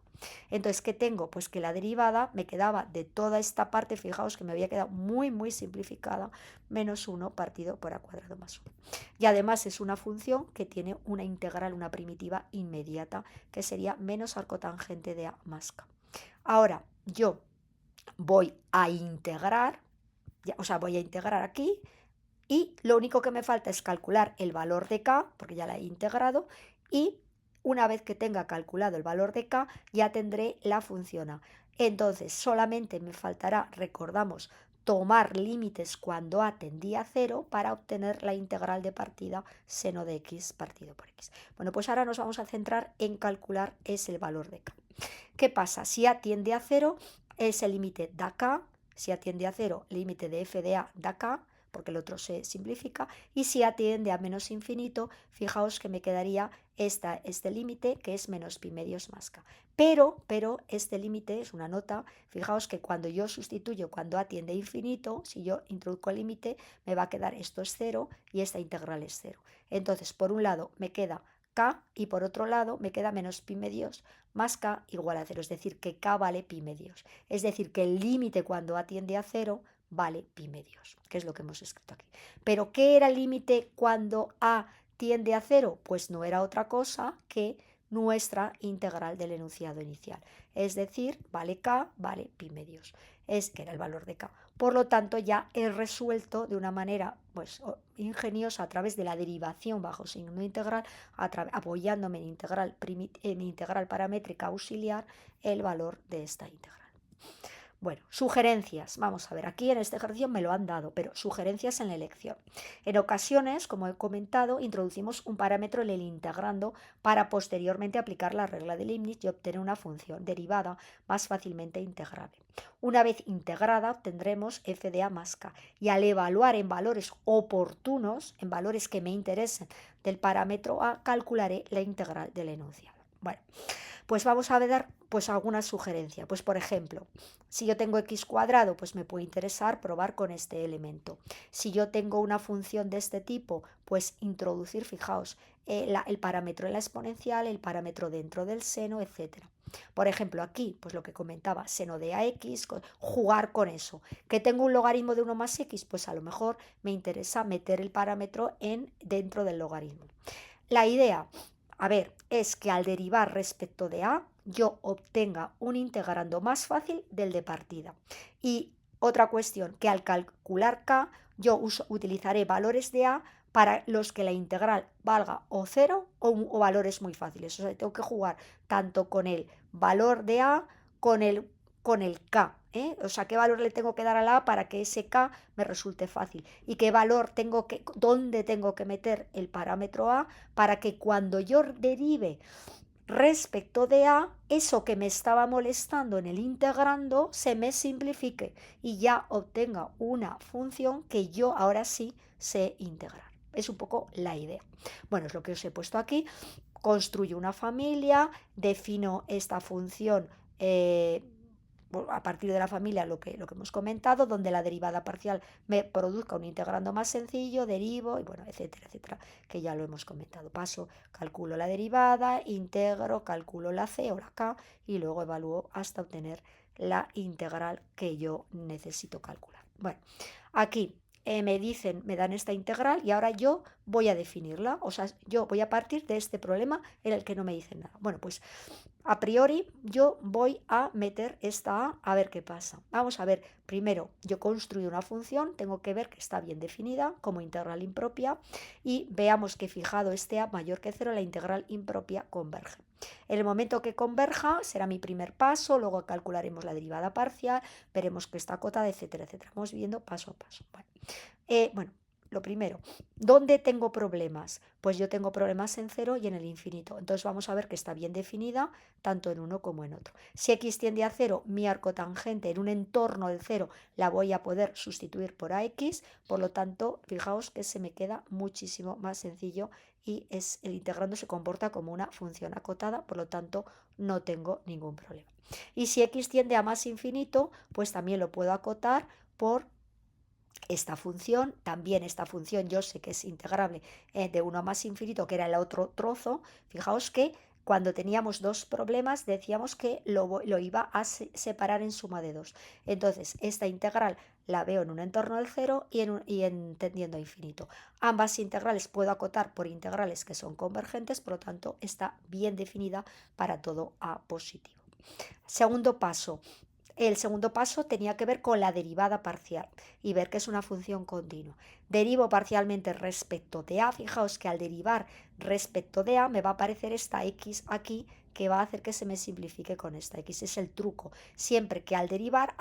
Entonces, ¿qué tengo? Pues que la derivada me quedaba de toda esta parte, fijaos que me había quedado muy simplificada, menos 1 partido por a cuadrado más 1. Y además es una función que tiene una integral, una primitiva inmediata, que sería menos arcotangente de a más k. Ahora, yo voy a integrar, o sea, voy a integrar aquí, y lo único que me falta es calcular el valor de k, porque ya la he integrado, y una vez que tenga calculado el valor de k, ya tendré la función a. Entonces, solamente me faltará, recordamos, tomar límites cuando a tendía a 0 para obtener la integral de partida seno de x partido por x. Bueno, pues ahora nos vamos a centrar en calcular ese valor de k. ¿Qué pasa? Si a tiende a 0, ese límite da k. Si a tiende a 0, límite de f de a da k, porque el otro se simplifica, y si a tiende a menos infinito, fijaos que me quedaría este límite, que es menos pi medios más k. Pero este límite es una nota, fijaos que cuando yo sustituyo, cuando a tiende a infinito, si yo introduzco el límite, me va a quedar esto es 0 y esta integral es 0. Entonces, por un lado me queda k y por otro lado me queda menos pi medios más k igual a 0, es decir, que k vale pi medios. Es decir, que el límite cuando a tiende a 0 vale pi medios, que es lo que hemos escrito aquí. Pero ¿qué era el límite cuando a tiende a 0? Pues no era otra cosa que nuestra integral del enunciado inicial. Es decir, vale k, vale pi medios. Es que era el valor de k. Por lo tanto, ya he resuelto de una manera pues, ingeniosa a través de la derivación bajo signo integral, apoyándome en integral paramétrica auxiliar, el valor de esta integral. Bueno, sugerencias. Vamos a ver, aquí en este ejercicio me lo han dado, pero sugerencias en la elección. En ocasiones, como he comentado, introducimos un parámetro en el integrando para posteriormente aplicar la regla de Leibniz y obtener una función derivada más fácilmente integrable. Una vez integrada, obtendremos f de a más k. Y al evaluar en valores oportunos, en valores que me interesen del parámetro a, calcularé la integral del enunciado. Bueno, pues vamos a ver pues alguna sugerencia. Pues por ejemplo, si yo tengo x cuadrado, pues me puede interesar probar con este elemento. Si yo tengo una función de este tipo, pues introducir, fijaos, el parámetro en la exponencial, el parámetro dentro del seno, etc. Por ejemplo, aquí, pues lo que comentaba, seno de ax, jugar con eso. Que tengo un logaritmo de 1 más x, pues a lo mejor me interesa meter el parámetro dentro del logaritmo. La idea, a ver, es que al derivar respecto de a, yo obtenga un integrando más fácil del de partida. Y otra cuestión, que al calcular k, yo utilizaré valores de a para los que la integral valga o 0 o valores muy fáciles. O sea, tengo que jugar tanto con el valor de a con el k. O sea, qué valor le tengo que dar a la a para que ese k me resulte fácil. Y qué valor dónde tengo que meter el parámetro a para que cuando yo derive respecto de a, eso que me estaba molestando en el integrando se me simplifique y ya obtenga una función que yo ahora sí sé integrar. Es un poco la idea. Bueno, es lo que os he puesto aquí. Construyo una familia, defino esta función a partir de la familia, lo que hemos comentado, donde la derivada parcial me produzca un integrando más sencillo, derivo, y bueno, etcétera, etcétera, que ya lo hemos comentado. Paso, calculo la derivada, integro, calculo la c o la k, y luego evalúo hasta obtener la integral que yo necesito calcular. Bueno, aquí me dan esta integral y ahora yo voy a definirla, o sea, yo voy a partir de este problema en el que no me dicen nada. Bueno, pues a priori yo voy a meter esta a ver qué pasa. Vamos a ver, primero yo construyo una función, tengo que ver que está bien definida como integral impropia y veamos que fijado este a mayor que 0 la integral impropia converge. En el momento que converja será mi primer paso, luego calcularemos la derivada parcial, veremos que está acotada, etcétera, etcétera. Vamos viendo paso a paso. Bueno, lo primero, ¿dónde tengo problemas? Pues yo tengo problemas en 0 y en el infinito. Entonces vamos a ver que está bien definida tanto en uno como en otro. Si x tiende a 0, mi arcotangente en un entorno del 0 la voy a poder sustituir por ax. Por lo tanto, fijaos que se me queda muchísimo más sencillo y el integrando se comporta como una función acotada, por lo tanto no tengo ningún problema. Y si x tiende a más infinito, pues también lo puedo acotar por esta función. También esta función yo sé que es integrable de 1 a más infinito, que era el otro trozo. Fijaos que cuando teníamos dos problemas decíamos que lo iba a separar en suma de 2. Entonces esta integral la veo en un entorno del 0 y en tendiendo a infinito. Ambas integrales puedo acotar por integrales que son convergentes, por lo tanto está bien definida para todo a positivo. Segundo paso, el segundo paso tenía que ver con la derivada parcial y ver que es una función continua. Derivo parcialmente respecto de a. Fijaos que al derivar respecto de a me va a aparecer esta x aquí que va a hacer que se me simplifique con esta x. Es el truco. Siempre que al derivar,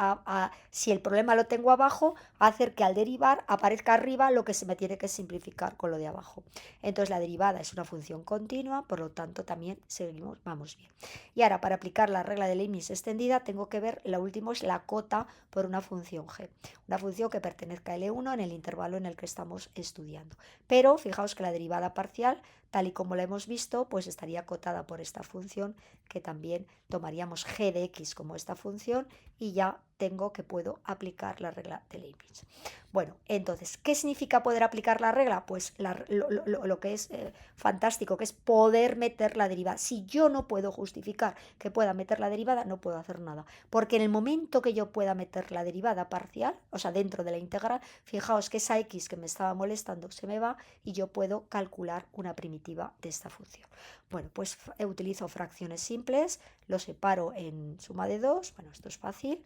si el problema lo tengo abajo, hacer que al derivar aparezca arriba lo que se me tiene que simplificar con lo de abajo. Entonces la derivada es una función continua, por lo tanto también seguimos, vamos bien. Y ahora para aplicar la regla de Leibniz extendida tengo que ver, lo último es la cota por una función g, una función que pertenezca a L1 en el intervalo en el que estamos estudiando. Pero fijaos que la derivada parcial, tal y como la hemos visto, pues estaría acotada por esta función, que también tomaríamos g de x como esta función y ya puedo aplicar la regla de Leibniz. Bueno, entonces, ¿qué significa poder aplicar la regla? Pues lo que es fantástico, que es poder meter la derivada. Si yo no puedo justificar que pueda meter la derivada, no puedo hacer nada. Porque en el momento que yo pueda meter la derivada parcial, o sea, dentro de la integral, fijaos que esa x que me estaba molestando se me va y yo puedo calcular una primitiva de esta función. Bueno, pues utilizo fracciones simples, lo separo en suma de 2, bueno, esto es fácil.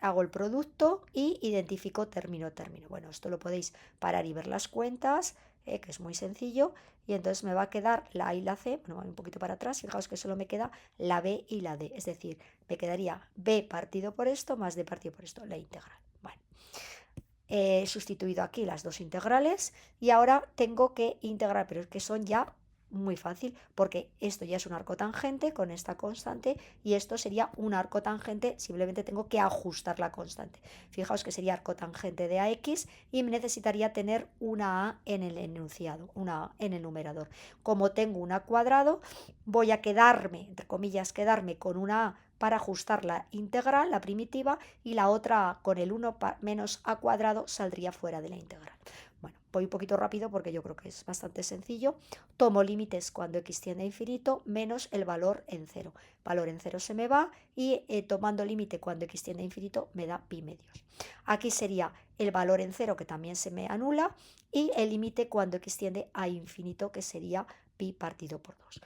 Hago el producto y identifico término. Bueno, esto lo podéis parar y ver las cuentas, que es muy sencillo. Y entonces me va a quedar la A y la C, bueno, voy un poquito para atrás, fijaos que solo me queda la B y la D. Es decir, me quedaría B partido por esto más D partido por esto, la integral. Bueno, he sustituido aquí las dos integrales y ahora tengo que integrar, pero es que son ya muy fácil, porque esto ya es un arco tangente con esta constante y esto sería un arco tangente, simplemente tengo que ajustar la constante. Fijaos que sería arco tangente de AX y necesitaría tener una A en el enunciado, una A en el numerador. Como tengo un A cuadrado, voy a quedarme, entre comillas, quedarme con una A para ajustar la integral, la primitiva, y la otra A con el 1 menos A cuadrado saldría fuera de la integral. Bueno, voy un poquito rápido porque yo creo que es bastante sencillo. Tomo límites cuando x tiende a infinito menos el valor en 0. Valor en 0 se me va y tomando límite cuando x tiende a infinito me da pi medios. Aquí sería el valor en 0 que también se me anula y el límite cuando x tiende a infinito que sería pi partido por 2.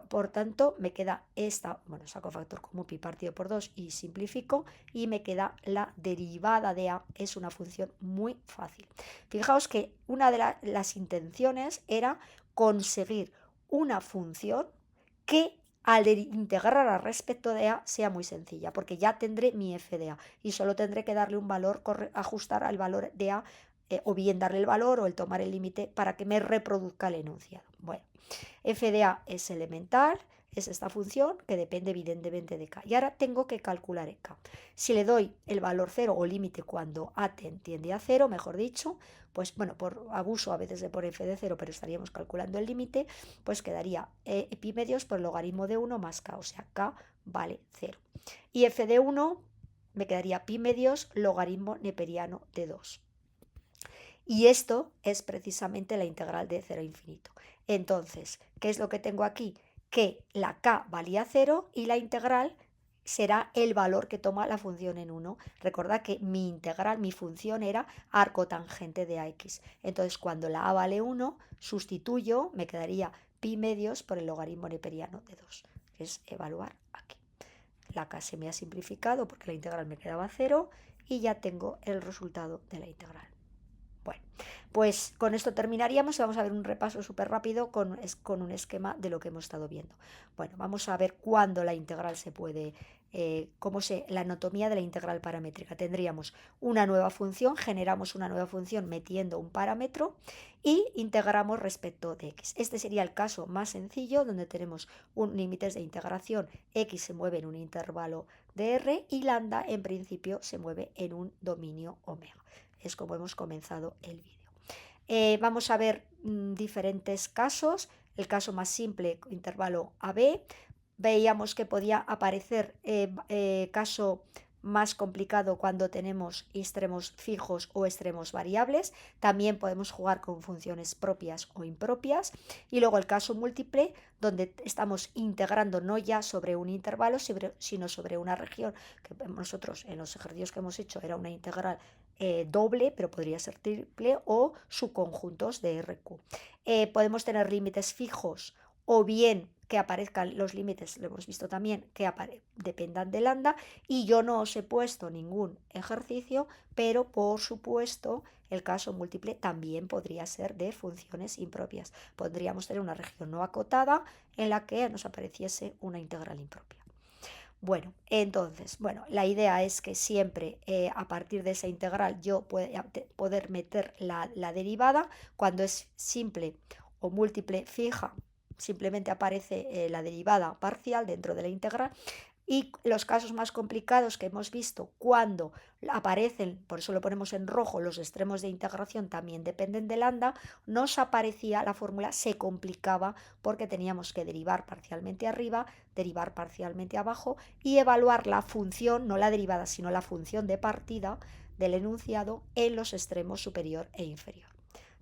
Por tanto, me queda esta, bueno, saco factor común pi partido por 2 y simplifico y me queda la derivada de a, es una función muy fácil. Fijaos que una de las intenciones era conseguir una función que al integrar a respecto de a sea muy sencilla, porque ya tendré mi f de a y solo tendré que darle un valor, ajustar al valor de a, o bien darle el valor o el tomar el límite para que me reproduzca el enunciado. Bueno, f de a es elemental, es esta función que depende evidentemente de k. Y ahora tengo que calcular k. Si le doy el valor 0 o límite cuando a tiende a 0, mejor dicho, pues bueno, por abuso a veces de por f de 0, pero estaríamos calculando el límite, pues quedaría pi medios por el logaritmo de 1 más k, o sea, k vale 0. Y f de 1 me quedaría pi medios logaritmo neperiano de 2. Y esto es precisamente la integral de 0 a infinito. Entonces, ¿qué es lo que tengo aquí? Que la k valía 0 y la integral será el valor que toma la función en 1. Recordad que mi integral, mi función era arco tangente de ax. Entonces, cuando la a vale 1, sustituyo, me quedaría pi medios por el logaritmo neperiano de 2, que es evaluar aquí. La k se me ha simplificado porque la integral me quedaba 0 y ya tengo el resultado de la integral. Bueno, pues con esto terminaríamos y vamos a ver un repaso súper rápido con un esquema de lo que hemos estado viendo. Bueno, vamos a ver cuándo la integral se puede, la anatomía de la integral paramétrica. Tendríamos una nueva función, generamos una nueva función metiendo un parámetro y integramos respecto de x. Este sería el caso más sencillo, donde tenemos un límites de integración, x se mueve en un intervalo de r y lambda en principio se mueve en un dominio omega. Es como hemos comenzado el vídeo. Vamos a ver diferentes casos. El caso más simple, intervalo AB. Veíamos que podía aparecer caso más complicado cuando tenemos extremos fijos o extremos variables. También podemos jugar con funciones propias o impropias. Y luego el caso múltiple, donde estamos integrando no ya sobre un intervalo, sino sobre una región, que nosotros en los ejercicios que hemos hecho era una integral doble, pero podría ser triple, o subconjuntos de RQ. Podemos tener límites fijos o bien que aparezcan los límites, lo hemos visto también, que dependan de lambda, y yo no os he puesto ningún ejercicio, pero por supuesto el caso múltiple también podría ser de funciones impropias. Podríamos tener una región no acotada en la que nos apareciese una integral impropia. Bueno, entonces, la idea es que siempre a partir de esa integral yo poder meter la derivada. Cuando es simple o múltiple fija, simplemente aparece la derivada parcial dentro de la integral. Y los casos más complicados que hemos visto, cuando aparecen, por eso lo ponemos en rojo, los extremos de integración también dependen de lambda, nos aparecía la fórmula, se complicaba porque teníamos que derivar parcialmente arriba, derivar parcialmente abajo y evaluar la función, no la derivada, sino la función de partida del enunciado en los extremos superior e inferior.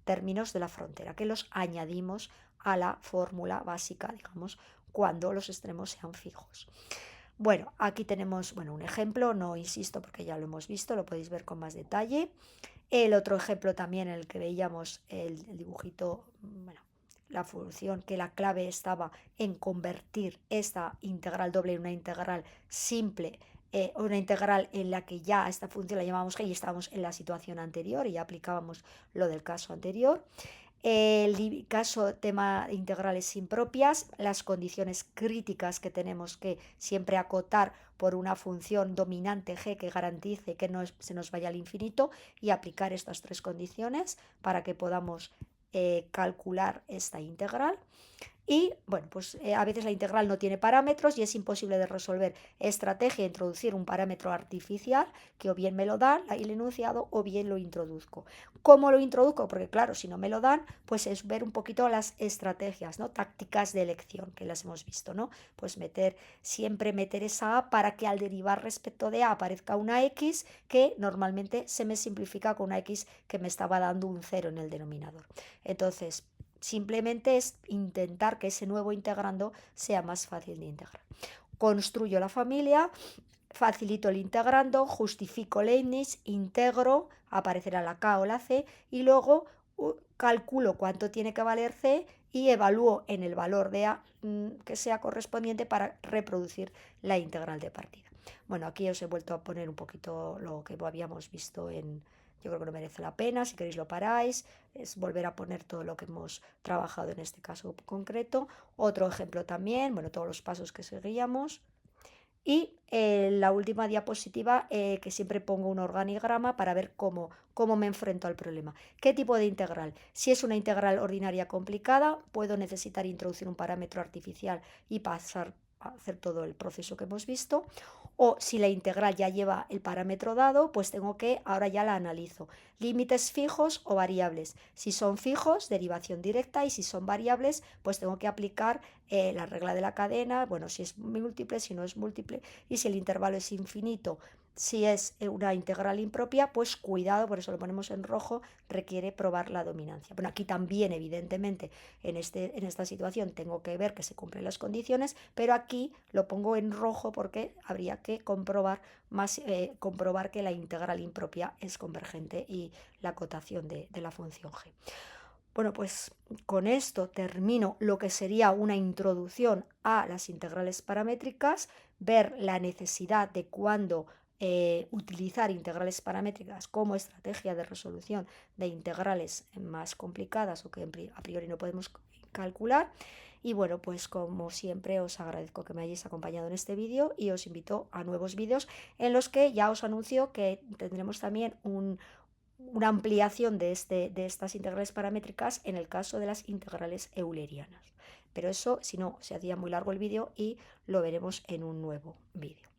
Términos de la frontera, que los añadimos a la fórmula básica, digamos, cuando los extremos sean fijos. Bueno, aquí tenemos un ejemplo, no insisto porque ya lo hemos visto, lo podéis ver con más detalle. El otro ejemplo también en el que veíamos el dibujito, la función, que la clave estaba en convertir esta integral doble en una integral simple, una integral en la que ya esta función la llamábamos g y estábamos en la situación anterior y aplicábamos lo del caso anterior. El caso tema integrales impropias, las condiciones críticas que tenemos que siempre acotar por una función dominante g que garantice que no se nos vaya al infinito y aplicar estas tres condiciones para que podamos calcular esta integral. Y pues a veces la integral no tiene parámetros y es imposible de resolver. Estrategia: introducir un parámetro artificial que o bien me lo dan el enunciado o bien lo introduzco. ¿Cómo lo introduzco? Porque claro, si no me lo dan, pues es ver un poquito las estrategias, ¿no? Tácticas de elección que las hemos visto, ¿no? Pues siempre meter esa A para que al derivar respecto de A aparezca una X que normalmente se me simplifica con una X que me estaba dando un 0 en el denominador. Entonces, simplemente es intentar que ese nuevo integrando sea más fácil de integrar. Construyo la familia, facilito el integrando, justifico Leibniz, integro, aparecerá la K o la C y luego calculo cuánto tiene que valer C y evalúo en el valor de A que sea correspondiente para reproducir la integral de partida. Bueno, aquí os he vuelto a poner un poquito lo que habíamos visto yo creo que no merece la pena, si queréis lo paráis, es volver a poner todo lo que hemos trabajado en este caso concreto. Otro ejemplo también, todos los pasos que seguíamos. Y la última diapositiva, que siempre pongo un organigrama para ver cómo me enfrento al problema. ¿Qué tipo de integral? Si es una integral ordinaria complicada, puedo necesitar introducir un parámetro artificial y pasar a hacer todo el proceso que hemos visto. O si la integral ya lleva el parámetro dado, pues ahora ya la analizo. Límites fijos o variables. Si son fijos, derivación directa, y si son variables, pues tengo que aplicar la regla de la cadena, si es múltiple, si no es múltiple, y si el intervalo es infinito, si es una integral impropia, pues cuidado, por eso lo ponemos en rojo, requiere probar la dominancia. Bueno, aquí también, evidentemente, en esta situación tengo que ver que se cumplen las condiciones, pero aquí lo pongo en rojo porque habría que comprobar que la integral impropia es convergente y la acotación de la función g. Bueno, pues con esto termino lo que sería una introducción a las integrales paramétricas, ver la necesidad de cuándo utilizar integrales paramétricas como estrategia de resolución de integrales más complicadas o que a priori no podemos calcular. Y bueno, pues como siempre os agradezco que me hayáis acompañado en este vídeo y os invito a nuevos vídeos en los que ya os anuncio que tendremos también una ampliación de estas integrales paramétricas en el caso de las integrales eulerianas. Pero eso, si no, se hacía muy largo el vídeo y lo veremos en un nuevo vídeo.